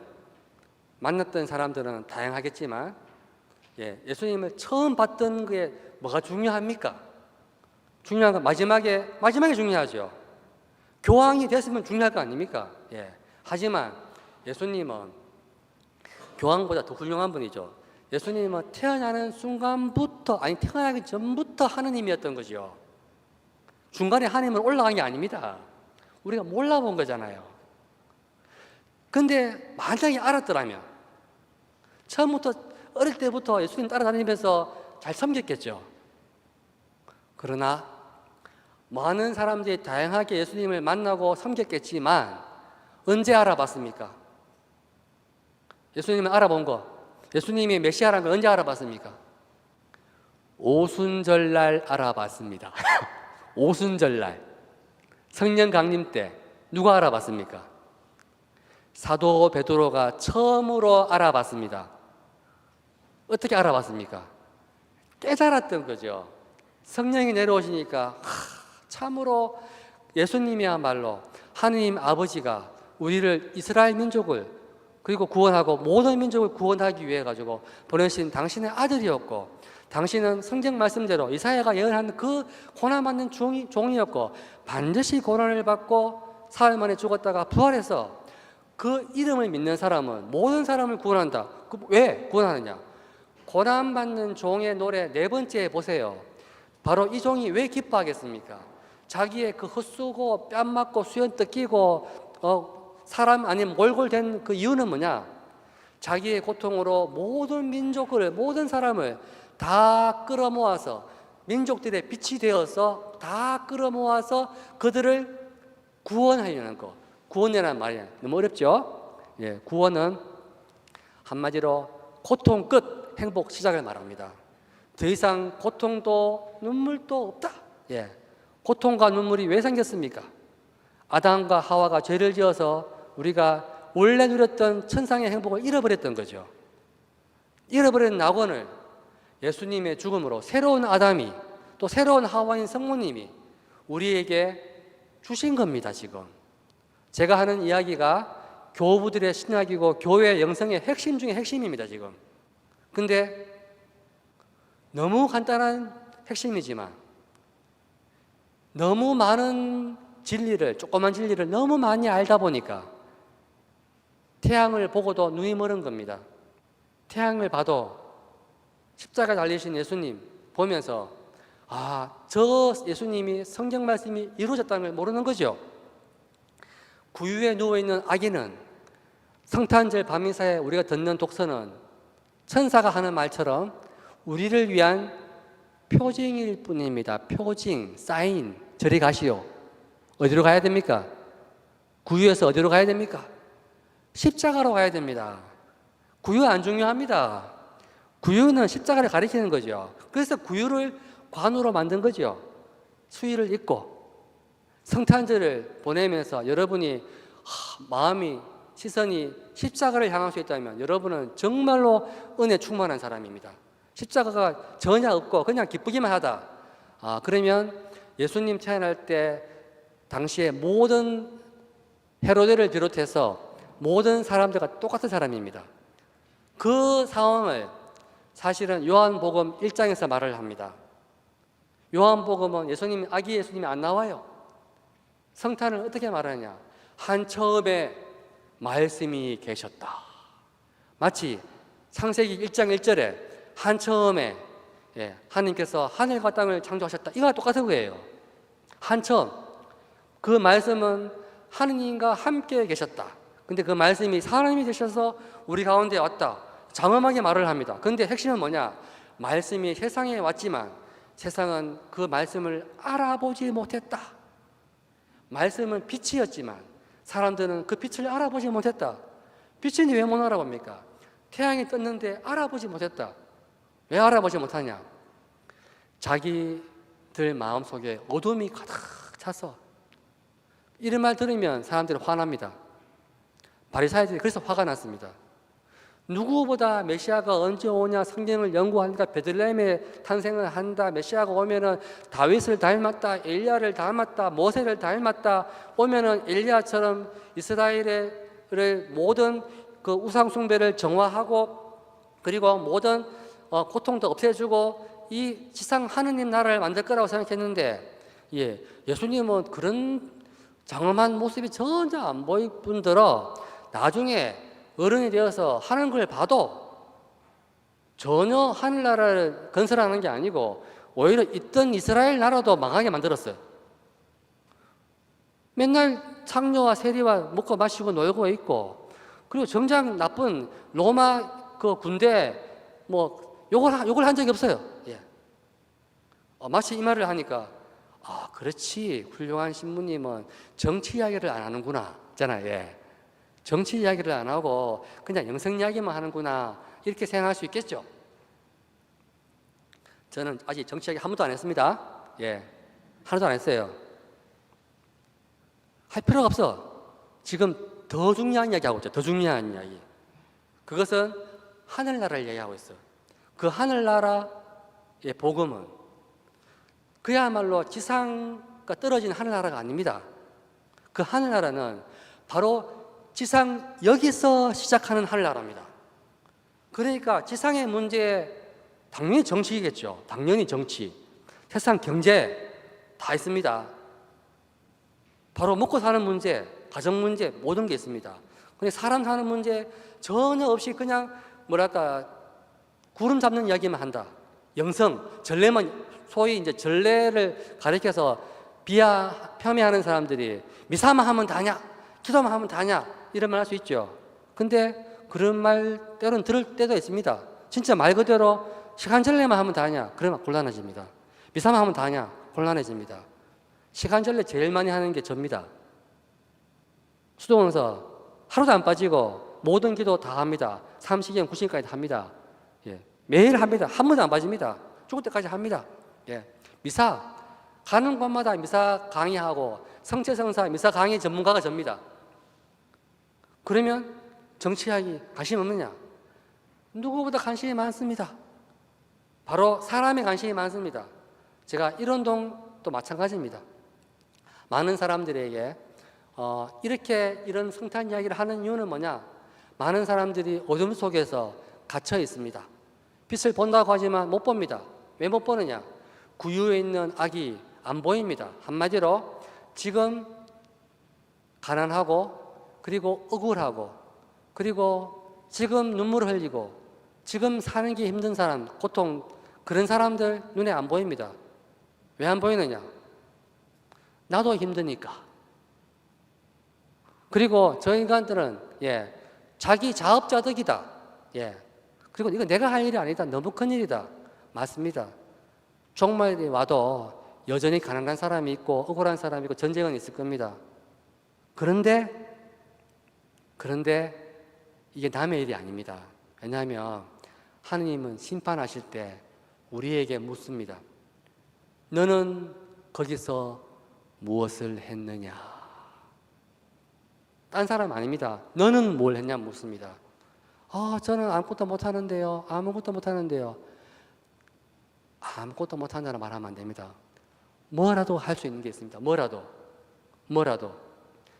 만났던 사람들은 다양하겠지만, 예, 예수님을 처음 봤던 게 뭐가 중요합니까? 중요한 건 마지막에 중요하죠. 교황이 됐으면 중요할 거 아닙니까? 예. 하지만 예수님은 교황보다 더 훌륭한 분이죠. 예수님은 태어나는 순간부터, 아니 태어나기 전부터 하느님이었던 거죠. 중간에 하느님은 올라간 게 아닙니다. 우리가 몰라본 거잖아요. 근데 만약에 알았더라면 처음부터 어릴 때부터 예수님 따라다니면서 잘 섬겼겠죠. 그러나 많은 사람들이 다양하게 예수님을 만나고 섬겼겠지만 언제 알아봤습니까? 예수님을 알아본 거, 예수님이 메시아라는 걸 언제 알아봤습니까? 오순절날 알아봤습니다. 오순절날 성령 강림 때 누가 알아봤습니까? 사도 베드로가 처음으로 알아봤습니다. 어떻게 알아봤습니까? 깨달았던 거죠. 성령이 내려오시니까 참으로 예수님이야말로 하느님 아버지가 우리를 이스라엘 민족을 그리고 구원하고 모든 민족을 구원하기 위해 가지고 보내신 당신의 아들이었고, 당신은 성경 말씀대로 이사야가 예언한 그 고난받는 종이었고, 반드시 고난을 받고 사흘 만에 죽었다가 부활해서 그 이름을 믿는 사람은 모든 사람을 구원한다. 왜 구원하느냐? 고난받는 종의 노래 네 번째에 보세요. 바로 이 종이 왜 기뻐하겠습니까? 자기의 그 헛수고 뺨 맞고 수염 뜯기고 사람 아닌 몰골된 그 이유는 뭐냐? 자기의 고통으로 모든 민족을, 모든 사람을 다 끌어모아서 민족들의 빛이 되어서 다 끌어모아서 그들을 구원하려는 것. 구원이라는 말이 너무 어렵죠? 예, 구원은 한마디로 고통 끝, 행복 시작을 말합니다. 더 이상 고통도 눈물도 없다. 예, 고통과 눈물이 왜 생겼습니까? 아담과 하와가 죄를 지어서 우리가 원래 누렸던 천상의 행복을 잃어버렸던 거죠. 잃어버린 낙원을 예수님의 죽음으로 새로운 아담이 또 새로운 하와인 성모님이 우리에게 주신 겁니다. 지금 제가 하는 이야기가 교부들의 신학이고 교회 영성의 핵심 중에 핵심입니다. 지금 근데 너무 간단한 핵심이지만 너무 많은 진리를, 조그만 진리를 너무 많이 알다 보니까 태양을 보고도 눈이 멀은 겁니다. 태양을 봐도 십자가 달리신 예수님 보면서 저 예수님이 성경 말씀이 이루어졌다는 걸 모르는 거죠. 구유에 누워있는 아기는 성탄절 밤이사에 우리가 듣는 독서는 천사가 하는 말처럼 우리를 위한 표징일 뿐입니다. 표징, 사인. 저리 가시오. 어디로 가야 됩니까? 구유에서 어디로 가야 됩니까? 십자가로 가야 됩니다. 구유 안 중요합니다. 구유는 십자가를 가리키는 거죠. 그래서 구유를 관으로 만든 거죠. 수의를 입고 성탄절을 보내면서 여러분이 마음이, 시선이 십자가를 향할 수 있다면 여러분은 정말로 은혜 충만한 사람입니다. 십자가가 전혀 없고 그냥 기쁘기만 하다. 그러면 예수님 태어날 때 당시에 모든 헤로데를 비롯해서 모든 사람들과 똑같은 사람입니다. 그 상황을 사실은 요한복음 1장에서 말을 합니다. 요한복음은 아기 예수님이 안 나와요. 성탄을 어떻게 말하느냐? 한처음에 말씀이 계셨다. 마치 창세기 1장 1절에 한처음에 하나님께서 하늘과 땅을 창조하셨다. 이거와 똑같은 거예요. 한처음. 그 말씀은 하느님과 함께 계셨다. 근데 그 말씀이 사람이 되셔서 우리 가운데 왔다. 장엄하게 말을 합니다. 근데 핵심은 뭐냐? 말씀이 세상에 왔지만 세상은 그 말씀을 알아보지 못했다. 말씀은 빛이었지만 사람들은 그 빛을 알아보지 못했다. 빛인지 왜 못 알아봅니까? 태양이 떴는데 알아보지 못했다. 왜 알아보지 못하냐? 자기들 마음속에 어둠이 가득 차서 이런 말 들으면 사람들은 화납니다. 바리사이들이 그래서 화가 났습니다. 누구보다 메시아가 언제 오냐 성경을 연구하니까 베들레헴에 탄생을 한다. 메시아가 오면은 다윗을 닮았다. 엘리야를 닮았다. 모세를 닮았다. 오면은 엘리야처럼 이스라엘의 모든 그 우상 숭배를 정화하고 그리고 모든 고통도 없애주고 이 지상 하느님 나라를 만들 거라고 생각했는데 예수님은 그런 장엄한 모습이 전혀 안 보일 뿐더러 나중에 어른이 되어서 하는 걸 봐도 전혀 하늘나라를 건설하는 게 아니고 오히려 있던 이스라엘 나라도 망하게 만들었어요. 맨날 창녀와 세리와 먹고 마시고 놀고 있고 그리고 정작 나쁜 로마 그 군대 욕을 한 적이 없어요. 마치 이 말을 하니까 그렇지 훌륭한 신부님은 정치 이야기를 안 하는구나 있잖아요. 정치 이야기를 안 하고 그냥 영성 이야기만 하는구나 이렇게 생각할 수 있겠죠. 저는 아직 정치 이야기 한 번도 안 했습니다. 하나도 안 했어요. 할 필요가 없어. 지금 더 중요한 이야기 하고 있죠. 더 중요한 이야기. 그것은 하늘나라를 이야기하고 있어요. 그 하늘나라의 복음은 그야말로 지상과 떨어진 하늘나라가 아닙니다. 그 하늘나라는 바로 지상 여기서 시작하는 하늘나라입니다. 그러니까 지상의 문제 당연히 정치이겠죠. 당연히 정치. 세상 경제 다 있습니다. 바로 먹고 사는 문제, 가정 문제 모든 게 있습니다. 근데 사람 사는 문제 전혀 없이 그냥 구름 잡는 이야기만 한다. 영성, 전례만 소위 이제 전례를 가리켜서 폄훼하는 사람들이 미사만 하면 다냐, 기도만 하면 다냐 이런 말 할 수 있죠. 근데 그런 말 때로는 들을 때도 있습니다. 진짜 말 그대로 시간 전례만 하면 다냐 그러면 곤란해집니다. 미사만 하면 다냐 곤란해집니다. 시간 전례 제일 많이 하는 게 접니다. 수도원서 하루도 안 빠지고 모든 기도 다 합니다. 3시경 9시까지 합니다. 매일 합니다. 한 번도 안 빠집니다. 죽을 때까지 합니다. 미사 가는 곳마다 미사 강의하고 성체성사 미사 강의 전문가가 접니다. 그러면 정치학이 관심 없느냐? 누구보다 관심이 많습니다. 바로 사람의 관심이 많습니다. 제가 일원동도 마찬가지입니다. 많은 사람들에게 이런 성탄 이야기를 하는 이유는 뭐냐? 많은 사람들이 어둠 속에서 갇혀 있습니다. 빛을 본다고 하지만 못 봅니다. 왜 못 보느냐? 구유에 있는 악이 안 보입니다. 한마디로 지금 가난하고 그리고 억울하고 그리고 지금 눈물을 흘리고 지금 사는 게 힘든 사람, 고통 그런 사람들 눈에 안 보입니다. 왜 안 보이느냐? 나도 힘드니까. 그리고 저 인간들은 자기 자업자득이다. 그리고 이거 내가 할 일이 아니다. 너무 큰 일이다. 맞습니다. 종말이 와도 여전히 가난한 사람이 있고 억울한 사람이 있고 전쟁은 있을 겁니다. 그런데 이게 남의 일이 아닙니다. 왜냐하면 하느님은 심판하실 때 우리에게 묻습니다. 너는 거기서 무엇을 했느냐? 딴 사람 아닙니다. 너는 뭘 했냐 묻습니다. 저는 아무것도 못하는데요. 아무것도 못하는데요. 아무것도 못한다는 말 하면 안 됩니다. 뭐라도 할 수 있는 게 있습니다. 뭐라도.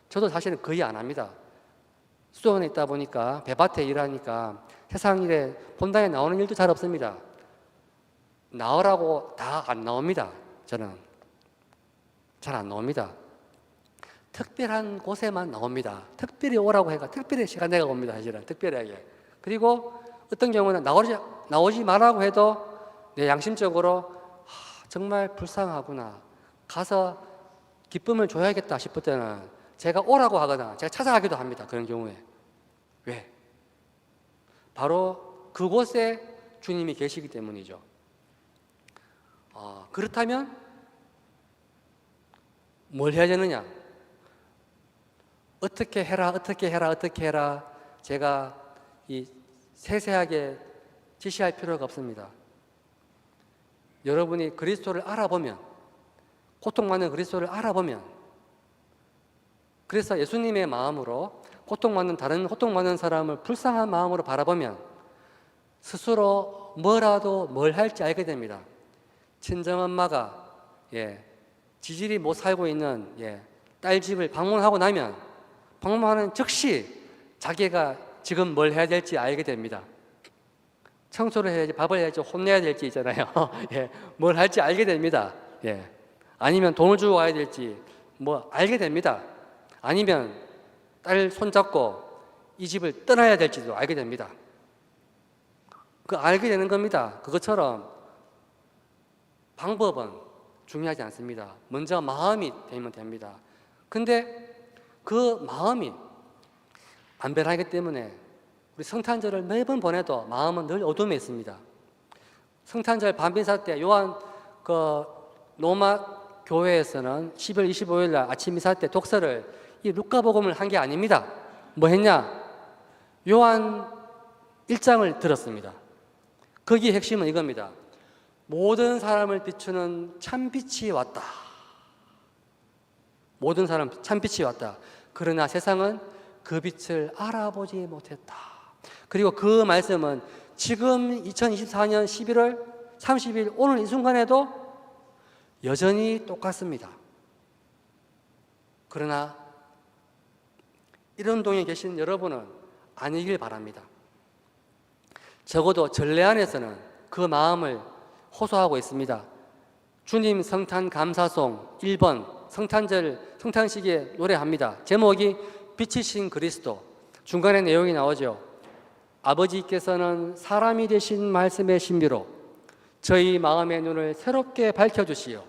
저도 사실은 거의 안 합니다. 수도원에 있다 보니까 배밭에 일하니까 세상 일에 본당에 나오는 일도 잘 없습니다. 나오라고 다 안 나옵니다. 저는 잘 안 나옵니다. 특별한 곳에만 나옵니다. 특별히 오라고 해가 특별히 시간 내가 옵니다. 사실은 특별하게. 그리고 어떤 경우는 나오지 말라고 해도 내 양심적으로 정말 불쌍하구나. 가서 기쁨을 줘야겠다 싶을 때는 제가 오라고 하거나 제가 찾아가기도 합니다. 그런 경우에. 왜? 바로 그곳에 주님이 계시기 때문이죠. 그렇다면 뭘 해야 되느냐? 어떻게 해라, 어떻게 해라, 어떻게 해라. 제가 세세하게 지시할 필요가 없습니다. 여러분이 그리스도를 알아보면, 고통받는 그리스도를 알아보면, 그래서 예수님의 마음으로 다른 고통받는 사람을 불쌍한 마음으로 바라보면 스스로 뭘 할지 알게 됩니다. 친정엄마가 지질이 못 살고 있는 딸 집을 방문하고 나면 방문하는 즉시 자기가 지금 뭘 해야 될지 알게 됩니다. 청소를 해야지, 밥을 해야지, 혼내야 될지 있잖아요. 뭘 할지 알게 됩니다. 아니면 돈을 주고 와야 될지 알게 됩니다. 아니면 딸 손잡고 이 집을 떠나야 될지도 알게 됩니다. 알게 되는 겁니다. 그것처럼 방법은 중요하지 않습니다. 먼저 마음이 되면 됩니다. 근데 그 마음이 안 변하기 때문에 우리 성탄절을 매번 보내도 마음은 늘 어둠에 있습니다. 성탄절 밤미사 때 요한 로마 교회에서는 12월 25일 날 아침 미사 때 독서를 이 루카복음을 한 게 아닙니다. 뭐 했냐? 요한 1장을 들었습니다. 거기에 핵심은 이겁니다. 모든 사람을 비추는 참빛이 왔다. 모든 사람 참빛이 왔다. 그러나 세상은 그 빛을 알아보지 못했다. 그리고 그 말씀은 지금 2024년 11월 30일 오늘 이 순간에도 여전히 똑같습니다. 그러나 이런 동에 계신 여러분은 아니길 바랍니다. 적어도 전례 안에서는 그 마음을 호소하고 있습니다. 주님 성탄 감사송 1번 성탄식에 노래합니다. 제목이 빛이신 그리스도. 중간에 내용이 나오죠. 아버지께서는 사람이 되신 말씀의 신비로 저희 마음의 눈을 새롭게 밝혀주시오.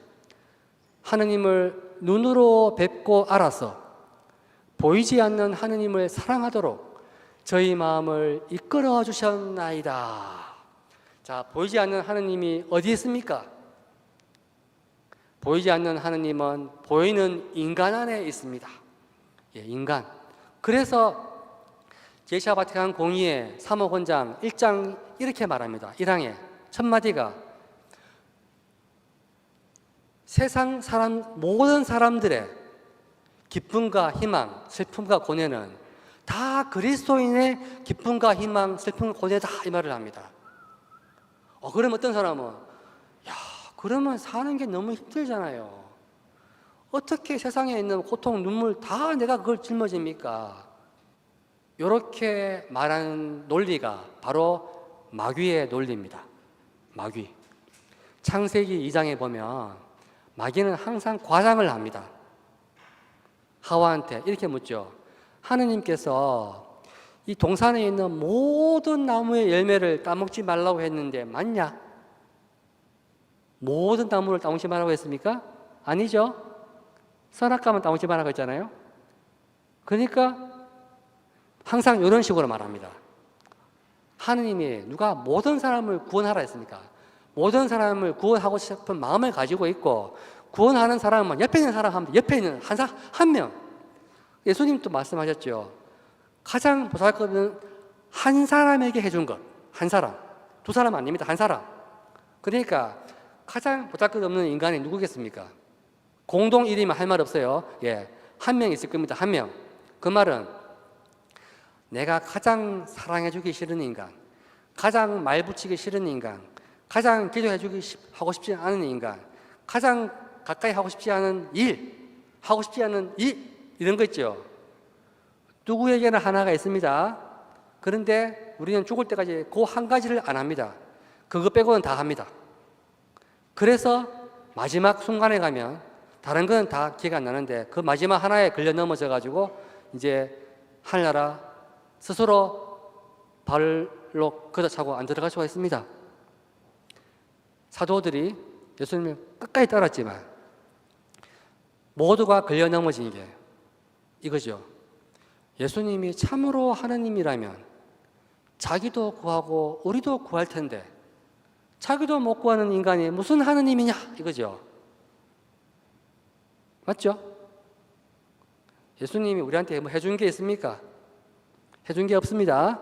하느님을 눈으로 뵙고 알아서 보이지 않는 하느님을 사랑하도록 저희 마음을 이끌어 주셨나이다. 자, 보이지 않는 하느님이 어디 있습니까? 보이지 않는 하느님은 보이는 인간 안에 있습니다. 인간. 그래서 제시아 바티칸 공의회 사무원장 1장 이렇게 말합니다. 1항에 첫 마디가 세상 모든 사람들의 기쁨과 희망, 슬픔과 고뇌는 다 그리스도인의 기쁨과 희망, 슬픔과 고뇌다 이 말을 합니다. 그러면 어떤 사람은 그러면 사는 게 너무 힘들잖아요. 어떻게 세상에 있는 고통, 눈물 다 내가 그걸 짊어집니까? 이렇게 말하는 논리가 바로 마귀의 논리입니다. 마귀. 창세기 2장에 보면 마귀는 항상 과장을 합니다. 하와한테 이렇게 묻죠. 하느님께서 이 동산에 있는 모든 나무의 열매를 따먹지 말라고 했는데 맞냐? 모든 나무를 따먹지 말라고 했습니까? 아니죠. 선악과만 따먹지 말라고 했잖아요. 그러니까 항상 이런 식으로 말합니다. 하느님이 누가 모든 사람을 구원하라 했습니까? 모든 사람을 구원하고 싶은 마음을 가지고 있고 구원하는 사람은 옆에 있는 사람 하면 옆에 있는 한 명. 예수님도 말씀하셨죠. 가장 보살것은 한 사람에게 해준 것. 한 사람. 두 사람 아닙니다. 한 사람. 그러니까 가장 보잘것 없는 인간이 누구겠습니까? 공동 1위면 할 말 없어요. 한 명 있을 겁니다. 한 명. 그 말은 내가 가장 사랑해주기 싫은 인간, 가장 말 붙이기 싫은 인간, 가장 하고 싶지 않은 인간, 가장 가까이 하고 싶지 않은 일, 이런 거 있죠. 누구에게나 하나가 있습니다. 그런데 우리는 죽을 때까지 그 한 가지를 안 합니다. 그거 빼고는 다 합니다. 그래서 마지막 순간에 가면 다른 건 다 기억 안 나는데 그 마지막 하나에 걸려 넘어져 가지고 이제 하늘나라 스스로 발로 걷어차고 안 들어갈 수가 있습니다. 사도들이 예수님을 끝까지 따랐지만 모두가 걸려 넘어진 게 이거죠. 예수님이 참으로 하느님이라면 자기도 구하고 우리도 구할 텐데 자기도 못 구하는 인간이 무슨 하느님이냐 이거죠. 맞죠? 예수님이 우리한테 뭐 해준 게 있습니까? 해준 게 없습니다.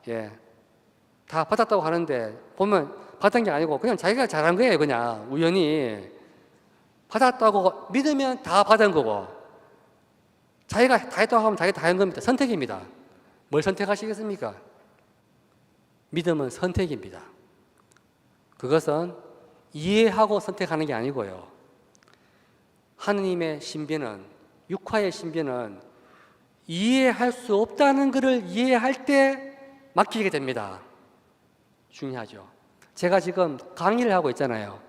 예, 다 받았다고 하는데 보면 받은 게 아니고 그냥 자기가 잘한 거예요. 그냥 우연히 받았다고 믿으면 다 받은 거고, 자기가 다 했다고 하면 자기가 다 한 겁니다. 선택입니다. 뭘 선택하시겠습니까? 믿음은 선택입니다. 그것은 이해하고 선택하는 게 아니고요. 하느님의 신비는, 육화의 신비는 이해할 수 없다는 것을 이해할 때 맡기게 됩니다. 중요하죠. 제가 지금 강의를 하고 있잖아요.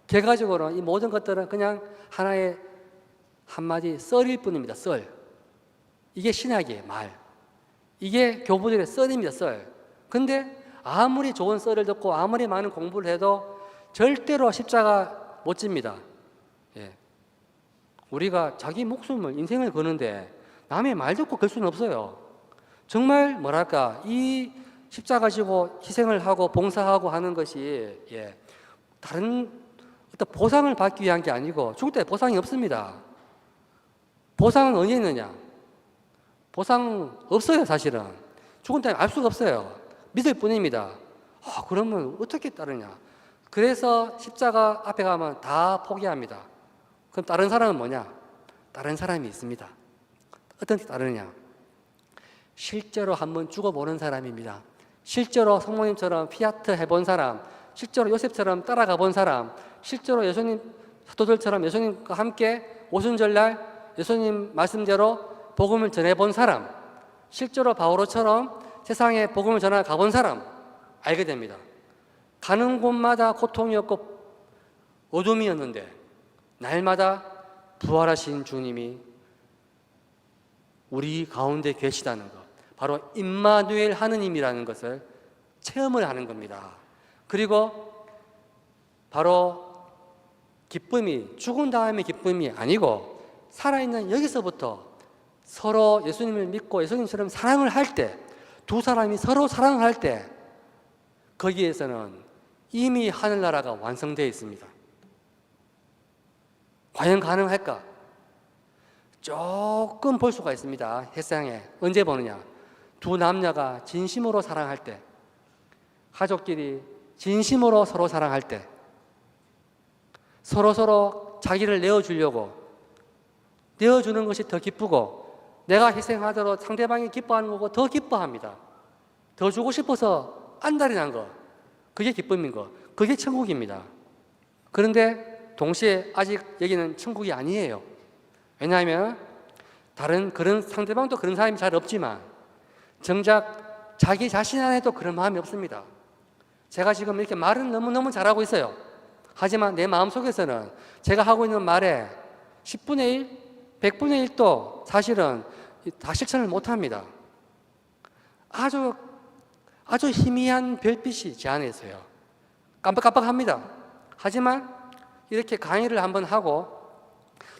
결과적으로 이 모든 것들은 그냥 하나의 한마디 썰일 뿐입니다. 썰. 이게 신학이에요. 말. 이게 교부들의 썰입니다. 썰. 근데 아무리 좋은 썰을 듣고 아무리 많은 공부를 해도 절대로 십자가 못 집니다. 예. 우리가 자기 목숨을, 인생을 거는데 남의 말 듣고 걸 수는 없어요. 정말 뭐랄까, 이 십자가 지고 희생을 하고 봉사하고 하는 것이, 예, 다른 어떤 보상을 받기 위한 게 아니고, 죽을 때 보상이 없습니다. 보상은 어디에 있느냐? 보상 없어요. 사실은 죽은 다음에 알 수가 없어요. 믿을 뿐입니다. 그러면 어떻게 따르냐? 그래서 십자가 앞에 가면 다 포기합니다. 그럼 다른 사람은 뭐냐? 다른 사람이 있습니다. 어떻게 따르느냐? 실제로 한번 죽어보는 사람입니다. 실제로 성모님처럼 피아트 해본 사람, 실제로 요셉처럼 따라가 본 사람, 실제로 예수님 사도들처럼 예수님과 함께 오순절날 예수님 말씀대로 복음을 전해본 사람, 실제로 바오로처럼 세상에 복음을 전하러 가본 사람 알게 됩니다. 가는 곳마다 고통이었고 어둠이었는데 날마다 부활하신 주님이 우리 가운데 계시다는 것, 바로 임마누엘 하느님이라는 것을 체험을 하는 겁니다. 그리고 바로 기쁨이 죽은 다음의 기쁨이 아니고 살아있는 여기서부터 서로 예수님을 믿고 예수님처럼 사랑을 할 때, 두 사람이 서로 사랑을 할 때 거기에서는 이미 하늘나라가 완성되어 있습니다. 과연 가능할까? 조금 볼 수가 있습니다. 햇상에. 언제 보느냐? 두 남녀가 진심으로 사랑할 때, 가족끼리 진심으로 서로 사랑할 때, 서로 자기를 내어주려고, 내어주는 것이 더 기쁘고, 내가 희생하도록 상대방이 기뻐하는 거고 더 기뻐합니다. 더 주고 싶어서 안달이 난 거, 그게 기쁨인 거, 그게 천국입니다. 그런데 동시에 아직 여기는 천국이 아니에요. 왜냐하면 다른 그런 상대방도 그런 사람이 잘 없지만 정작 자기 자신 안에도 그런 마음이 없습니다. 제가 지금 이렇게 말은 너무너무 잘하고 있어요. 하지만 내 마음속에서는 제가 하고 있는 말에 10분의 1, 100분의 1도 사실은 다 실천을 못합니다. 아주 희미한 별빛이 제 안에 있어요. 깜빡깜빡합니다. 하지만 이렇게 강의를 한번 하고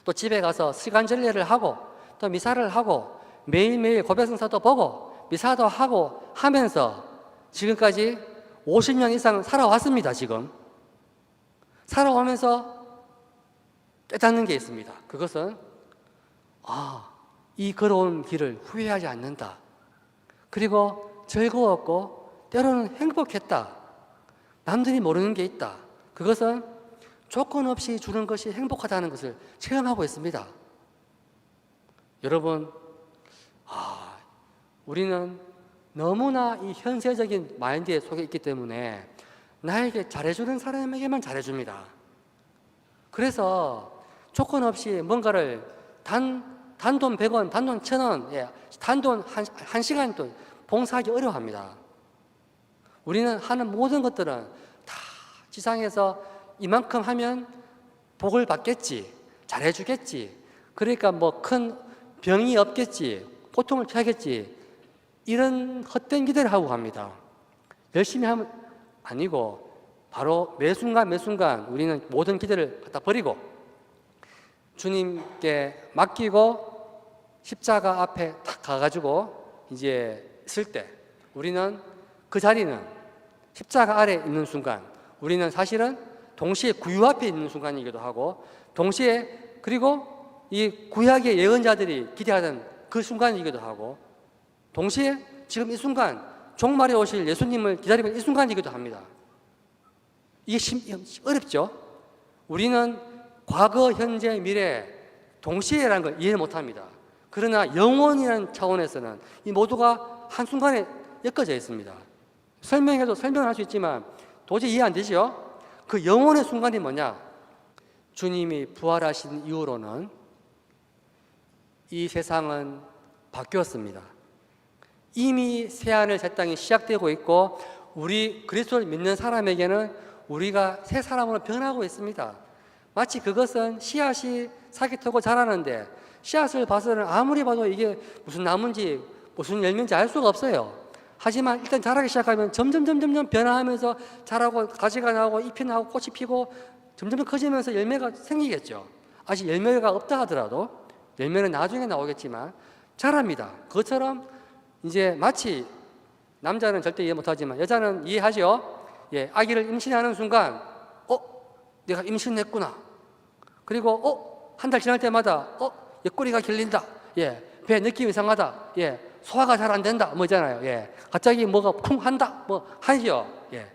또 집에 가서 시간절례를 하고 또 미사를 하고 매일매일 고백성사도 보고 미사도 하고 하면서 지금까지 50년 이상 살아왔습니다. 지금 살아오면서 깨닫는 게 있습니다. 그것은 이 걸어온 길을 후회하지 않는다. 그리고 즐거웠고 때로는 행복했다. 남들이 모르는 게 있다. 그것은 조건 없이 주는 것이 행복하다는 것을 체험하고 있습니다. 여러분, 우리는 너무나 이 현세적인 마인드에 속에 있기 때문에 나에게 잘해주는 사람에게만 잘해줍니다. 그래서 조건 없이 뭔가를 단돈 100원, 단돈 1000원, 예, 단돈 1시간 또 봉사하기 어려워합니다. 우리는 하는 모든 것들은 다 지상에서 이만큼 하면 복을 받겠지, 잘해주겠지, 그러니까 뭐 큰 병이 없겠지, 고통을 피하겠지, 이런 헛된 기대를 하고 갑니다. 열심히 하면 아니고 바로 매 순간 우리는 모든 기대를 갖다 버리고 주님께 맡기고 십자가 앞에 딱 가가지고 이제 있을 때 우리는 그 자리는 십자가 아래 있는 순간 우리는 사실은 동시에 구유 앞에 있는 순간이기도 하고 동시에 그리고 이 구약의 예언자들이 기대하던 그 순간이기도 하고 동시에 지금 이 순간 종말에 오실 예수님을 기다리고 있는 이 순간이기도 합니다. 이게 어렵죠? 우리는 과거, 현재, 미래 동시에라는 걸 이해 못합니다. 그러나 영원이라는 차원에서는 이 모두가 한순간에 엮어져 있습니다. 설명해도 설명을 할 수 있지만 도저히 이해 안 되죠? 그 영원의 순간이 뭐냐? 주님이 부활하신 이후로는 이 세상은 바뀌었습니다. 이미 새하늘 새 땅이 시작되고 있고 우리 그리스도를 믿는 사람에게는 우리가 새 사람으로 변하고 있습니다. 마치 그것은 씨앗이 사기 타고 자라는데 씨앗을 봐서는 아무리 봐도 이게 무슨 나무인지 무슨 열매인지 알 수가 없어요. 하지만 일단 자라기 시작하면 점점 변화하면서 자라고 가지가 나오고 잎이 나오고 꽃이 피고 점점 커지면서 열매가 생기겠죠. 아직 열매가 없다 하더라도 열매는 나중에 나오겠지만 자랍니다. 그것처럼 이제 마치 남자는 절대 이해 못하지만 여자는 이해하죠. 예, 아기를 임신하는 순간 내가 임신했구나. 그리고 한 달 지날 때마다 옆구리가 길린다. 예, 배 느낌 이상하다. 예, 소화가 잘 안 된다. 뭐잖아요. 예, 갑자기 뭐가 쿵 한다. 뭐 하죠. 예,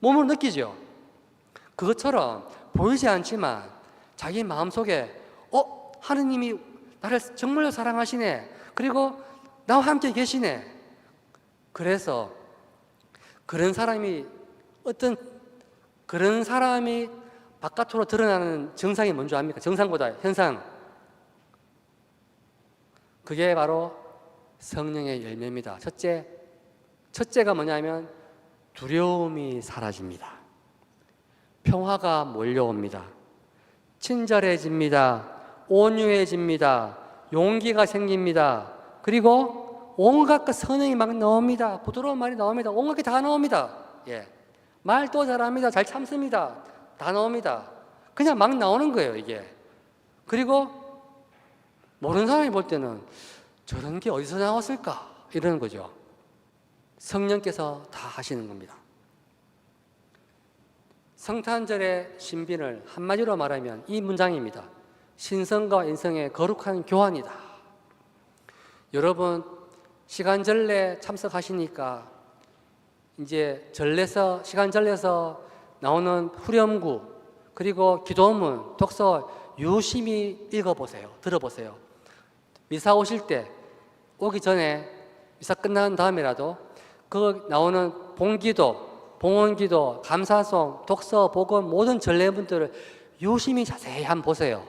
몸으로 느끼죠. 그것처럼 보이지 않지만 자기 마음속에 하느님이 나를 정말로 사랑하시네. 그리고 나와 함께 계시네. 그래서 그런 사람이 바깥으로 드러나는 정상이 뭔지 압니까? 정상보다 현상. 그게 바로 성령의 열매입니다. 첫째가 뭐냐면 두려움이 사라집니다. 평화가 몰려옵니다. 친절해집니다. 온유해집니다. 용기가 생깁니다. 그리고 온갖 선행이 막 나옵니다. 부드러운 말이 나옵니다. 온갖 게 다 나옵니다. 예, 말도 잘합니다. 잘 참습니다. 다 나옵니다. 그냥 막 나오는 거예요, 이게. 그리고 모르는 사람이 볼 때는 저런 게 어디서 나왔을까? 이러는 거죠. 성령께서 다 하시는 겁니다. 성탄절의 신비를 한마디로 말하면 이 문장입니다. 신성과 인성의 거룩한 교환이다. 여러분, 시간절례 참석하시니까 이제 시간절례에서 나오는 후렴구, 그리고 기도문, 독서 유심히 읽어보세요. 들어보세요. 미사 오실 때, 오기 전에 미사 끝난 다음이라도 그 나오는 봉기도, 봉헌기도, 감사송, 독서, 복음 모든 전례문들을 유심히 자세히 한번 보세요.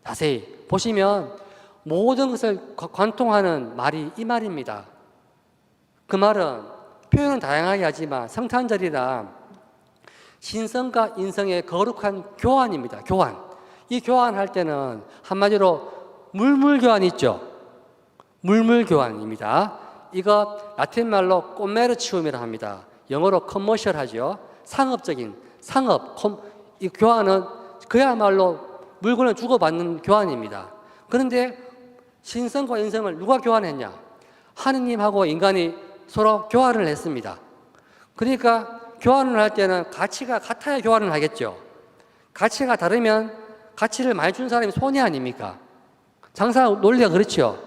자세히 보시면 모든 것을 관통하는 말이 이 말입니다. 그 말은 표현은 다양하게 하지만 성탄절이란 신성과 인성의 거룩한 교환입니다. 교환. 이 교환할 때는 한마디로 물물교환 있죠. 물물교환입니다. 이거 라틴 말로 꼬메르치움이라 합니다. 영어로 커머셜 하죠. 상업적인 이 교환은 그야말로 물건을 주고받는 교환입니다. 그런데 신성과 인성을 누가 교환했냐? 하느님하고 인간이 서로 교환을 했습니다. 그러니까 교환을 할 때는 가치가 같아야 교환을 하겠죠. 가치가 다르면 가치를 많이 준 사람이 손해 아닙니까? 장사 논리가 그렇죠.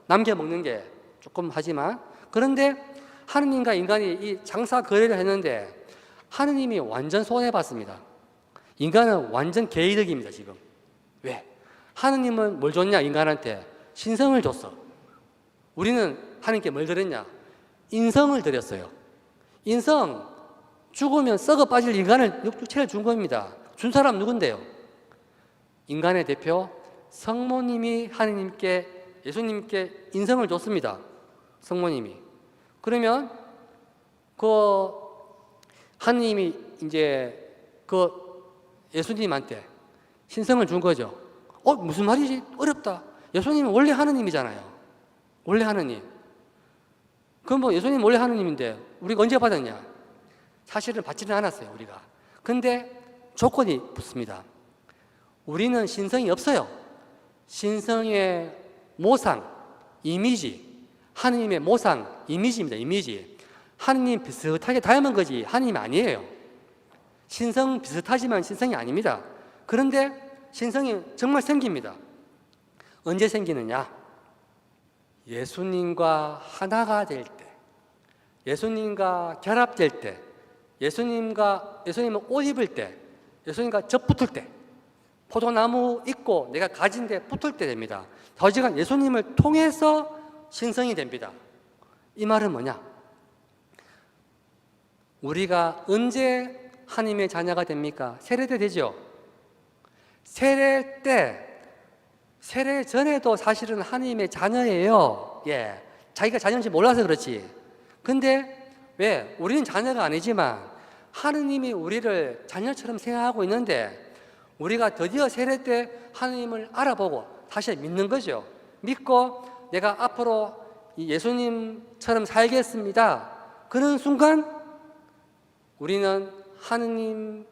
남겨 먹는 게 조금 하지만, 그런데 하느님과 인간이 이 장사 거래를 했는데 하느님이 완전 손해봤습니다. 인간은 완전 개이득입니다. 지금. 왜? 하느님은 뭘 줬냐? 인간한테 신성을 줬어. 우리는 하느님께 뭘 드렸냐? 인성을 드렸어요. 인성, 죽으면 썩어 빠질 인간을, 육체를 준 겁니다. 준 사람 누군데요? 인간의 대표 성모님이 하느님께, 예수님께 인성을 줬습니다. 성모님이. 그러면 하느님이 이제 예수님한테 신성을 준 거죠. 무슨 말이지? 어렵다. 예수님은 원래 하느님이잖아요. 원래 하느님. 그럼 뭐 예수님 원래 하느님인데 우리가 언제 받았냐? 사실은 받지는 않았어요, 우리가. 근데 조건이 붙습니다. 우리는 신성이 없어요. 신성의 모상, 이미지, 하느님의 모상, 이미지입니다. 이미지. 하느님 비슷하게 닮은 거지 하느님 아니에요. 신성 비슷하지만 신성이 아닙니다. 그런데 신성이 정말 생깁니다. 언제 생기느냐? 예수님과 하나가 될 때, 예수님과 결합될 때, 예수님을 옷 입을 때, 예수님과 접붙을 때, 포도나무 있고 내가 가진 데 붙을 때 됩니다. 더지간 예수님을 통해서 신성이 됩니다. 이 말은 뭐냐? 우리가 언제 하나님의 자녀가 됩니까? 세례 때 되죠. 세례 때, 세례 전에도 사실은 하나님의 자녀예요. 예, 자기가 자녀인지 몰라서 그렇지. 근데 왜? 우리는 자녀가 아니지만 하느님이 우리를 자녀처럼 생각하고 있는데 우리가 드디어 세례 때 하느님을 알아보고 다시 믿는 거죠. 믿고 내가 앞으로 예수님처럼 살겠습니다. 그런 순간 우리는 하느님의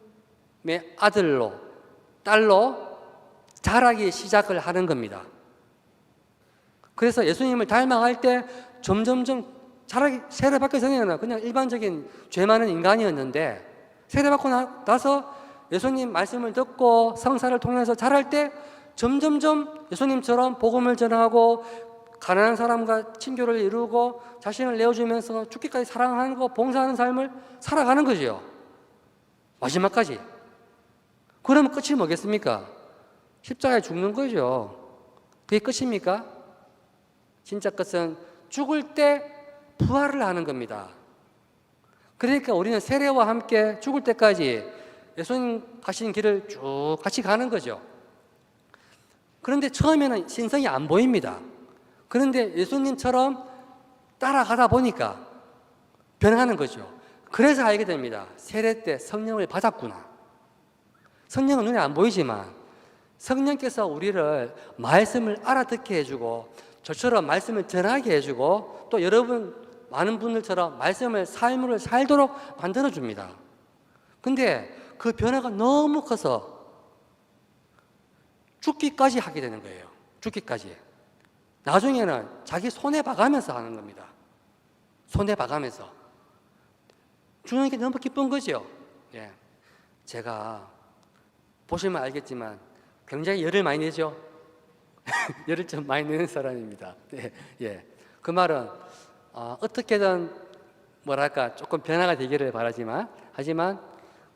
아들로, 딸로 자라기 시작을 하는 겁니다. 그래서 예수님을 닮아갈 때 점점점 자라기, 세례받기 전에는 그냥 일반적인 죄 많은 인간이었는데 세례받고 나서 예수님 말씀을 듣고 성사를 통해서 자랄 때 점점점 예수님처럼 복음을 전하고 가난한 사람과 친교를 이루고 자신을 내어주면서 죽기까지 사랑하고 봉사하는 삶을 살아가는 거죠. 마지막까지. 그러면 끝이 뭐겠습니까? 십자가에 죽는 거죠. 그게 끝입니까? 진짜 끝은 죽을 때 부활을 하는 겁니다. 그러니까 우리는 세례와 함께 죽을 때까지 예수님 가신 길을 쭉 같이 가는 거죠. 그런데 처음에는 신성이 안 보입니다. 그런데 예수님처럼 따라가다 보니까 변하는 거죠. 그래서 알게 됩니다. 세례 때 성령을 받았구나. 성령은 눈에 안 보이지만 성령께서 우리를 말씀을 알아듣게 해주고 저처럼 말씀을 전하게 해주고 또 여러분 많은 분들처럼 말씀을 삶을 살도록 만들어줍니다. 근데 그 변화가 너무 커서 죽기까지 하게 되는 거예요. 죽기까지. 나중에는 자기 손에 봐가면서 하는 겁니다. 손에 봐가면서. 죽는 게 너무 기쁜 거죠. 예. 제가 보시면 알겠지만 굉장히 열을 많이 내죠. 열을 좀 많이 내는 사람입니다. 예. 예. 그 말은 어떻게든 뭐랄까 조금 변화가 되기를 바라지만 하지만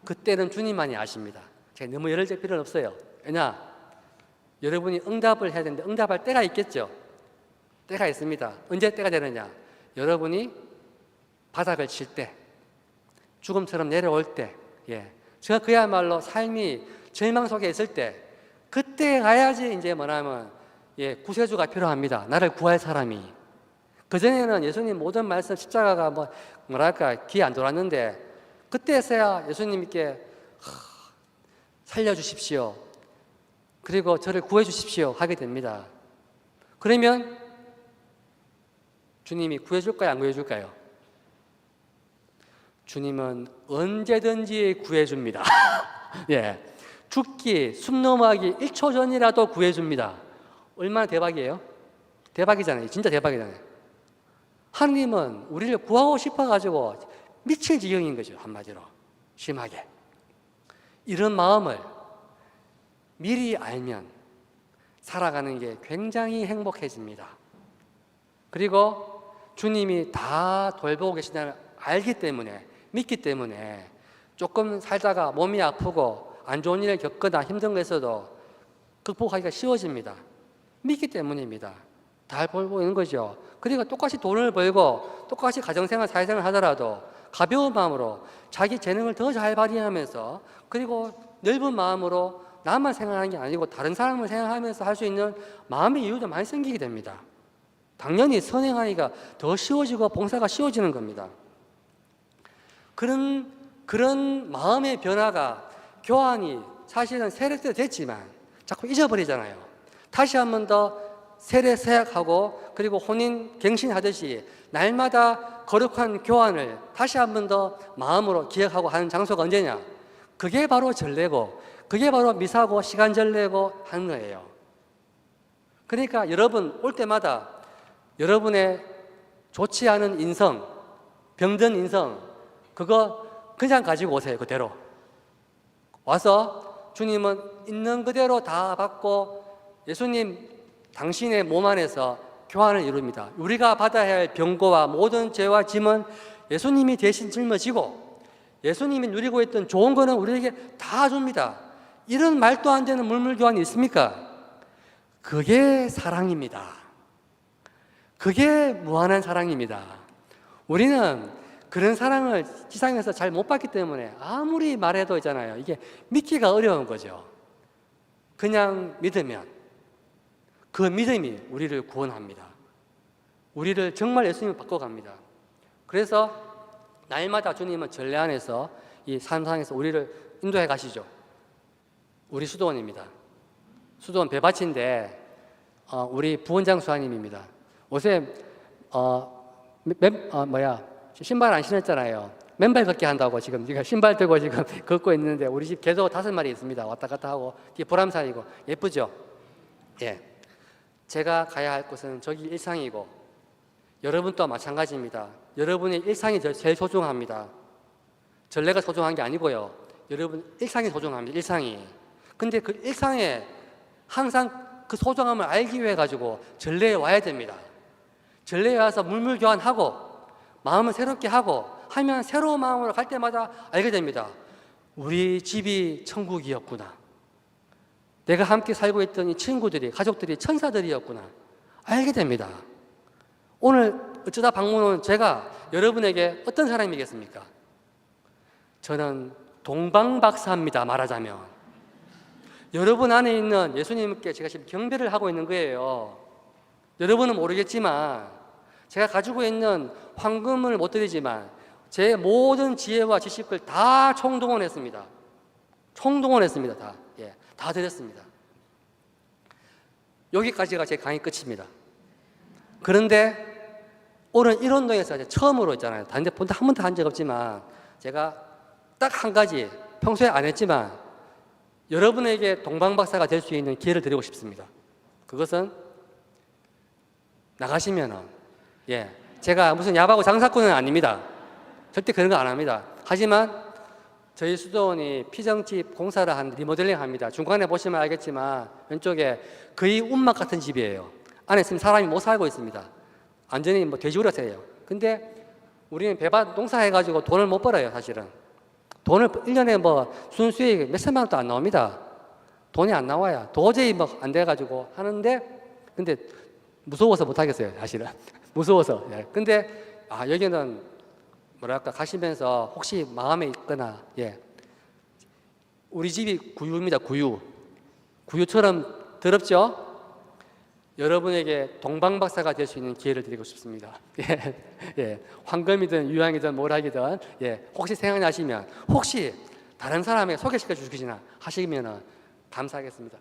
그때는 주님만이 아십니다. 제가 너무 열을 낼 필요는 없어요. 왜냐? 여러분이 응답을 해야 되는데 응답할 때가 있겠죠. 때가 있습니다. 언제 때가 되느냐? 여러분이 바닥을 칠 때, 죽음처럼 내려올 때, 예, 제가 그야말로 삶이 절망 속에 있을 때, 그때 가야지 이제 뭐냐면 예, 구세주가 필요합니다. 나를 구할 사람이. 그 전에는 예수님 모든 말씀 십자가가 뭐랄까 귀에 안 돌았는데 그때서야 예수님께 살려주십시오. 그리고 저를 구해 주십시오 하게 됩니다. 그러면 주님이 구해줄까요? 안 구해줄까요? 주님은 언제든지 구해줍니다. 예, 죽기, 숨 넘어가기 1초 전이라도 구해줍니다. 얼마나 대박이에요? 대박이잖아요. 진짜 대박이잖아요. 하나님은 우리를 구하고 싶어가지고 미칠 지경인 거죠. 한마디로 심하게. 이런 마음을 미리 알면 살아가는 게 굉장히 행복해집니다. 그리고 주님이 다 돌보고 계신다는 알기 때문에, 믿기 때문에 조금 살다가 몸이 아프고 안 좋은 일을 겪거나 힘든 것에서도 극복하기가 쉬워집니다. 믿기 때문입니다. 다 돌보고 있는 거죠. 그리고 똑같이 돈을 벌고 똑같이 가정생활, 사회생활 하더라도 가벼운 마음으로 자기 재능을 더 잘 발휘하면서 그리고 넓은 마음으로 나만 생각하는 게 아니고 다른 사람을 생각하면서 할 수 있는 마음의 이유도 많이 생기게 됩니다. 당연히 선행하기가 더 쉬워지고 봉사가 쉬워지는 겁니다. 그런 마음의 변화가 교환이 사실은 세례 때 됐지만 자꾸 잊어버리잖아요. 다시 한 번 더 세례 세약하고 그리고 혼인 갱신하듯이 날마다 거룩한 교환을 다시 한 번 더 마음으로 기억하고 하는 장소가 언제냐? 그게 바로 전례고 그게 바로 미사고 시간 전례고 하는 거예요. 그러니까 여러분 올 때마다 여러분의 좋지 않은 인성, 병든 인성 그거 그냥 가지고 오세요. 그대로. 와서 주님은 있는 그대로 다 받고 예수님 당신의 몸 안에서 교환을 이룹니다. 우리가 받아야 할 병고와 모든 죄와 짐은 예수님이 대신 짊어지고 예수님이 누리고 있던 좋은 거는 우리에게 다 줍니다. 이런 말도 안 되는 물물교환이 있습니까? 그게 사랑입니다. 그게 무한한 사랑입니다. 우리는 그런 사랑을 지상에서 잘 못 받기 때문에 아무리 말해도 있잖아요. 이게 믿기가 어려운 거죠. 그냥 믿으면 그 믿음이 우리를 구원합니다. 우리를 정말 예수님을 바꿔갑니다. 그래서 날마다 주님은 전례 안에서 이 산상에서 우리를 인도해 가시죠. 우리 수도원입니다. 수도원 배밭인데 우리 부원장 수아님입니다. 요새 신발 안 신었잖아요. 맨발 걷기 한다고 지금 신발 들고 지금 걷고 있는데 우리 집 개도 5마리 있습니다. 왔다 갔다 하고 뒤에 보람산이고 예쁘죠? 예. 제가 가야 할 곳은 저기 일상이고 여러분도 마찬가지입니다. 여러분의 일상이 제일 소중합니다. 전례가 소중한 게 아니고요. 여러분 일상이 소중합니다. 일상이. 근데 그 일상에 항상 그 소중함을 알기 위해 가지고 전례에 와야 됩니다. 전례에 와서 물물교환하고 마음을 새롭게 하고 하면 새로운 마음으로 갈 때마다 알게 됩니다. 우리 집이 천국이었구나. 내가 함께 살고 있던 이 친구들이, 가족들이 천사들이었구나. 알게 됩니다. 오늘 어쩌다 방문 온 제가 여러분에게 어떤 사람이겠습니까? 저는 동방박사입니다. 말하자면. 여러분 안에 있는 예수님께 제가 지금 경배를 하고 있는 거예요. 여러분은 모르겠지만 제가 가지고 있는 황금을 못 드리지만 제 모든 지혜와 지식을 다 총동원했습니다. 총동원했습니다. 다. 예, 다 드렸습니다. 여기까지가 제 강의 끝입니다. 그런데 오늘 일원동에서 처음으로 있잖아요. 다른 데 본 한 번도 한 적 없지만 제가 딱 한 가지 평소에 안 했지만 여러분에게 동방박사가 될 수 있는 기회를 드리고 싶습니다. 그것은 나가시면은 제가 무슨 야바고 장사꾼은 아닙니다. 절대 그런 거 안 합니다. 하지만 저희 수도원이 피정집 공사를 한 리모델링 합니다. 중간에 보시면 알겠지만 왼쪽에 거의 운막 같은 집이에요. 안에 있으면 사람이 못 살고 있습니다. 완전히 돼지우려서예요. 근데 우리는 배밭 농사해가지고 돈을 못 벌어요, 사실은. 돈을 1년에 순수익 몇천만 원도 안 나옵니다. 돈이 안 나와요. 도저히 안 돼가지고 하는데, 근데 무서워서 못 하겠어요, 사실은. 무서워서. 근데 여기는 가시면서 혹시 마음에 있거나 우리 집이 구유입니다. 구유처럼 더럽죠? 여러분에게 동방박사가 될 수 있는 기회를 드리고 싶습니다. 황금이든 유황이든 모락이든 혹시 생각나시면 혹시 다른 사람에게 소개시켜 주시거나 하시면 감사하겠습니다.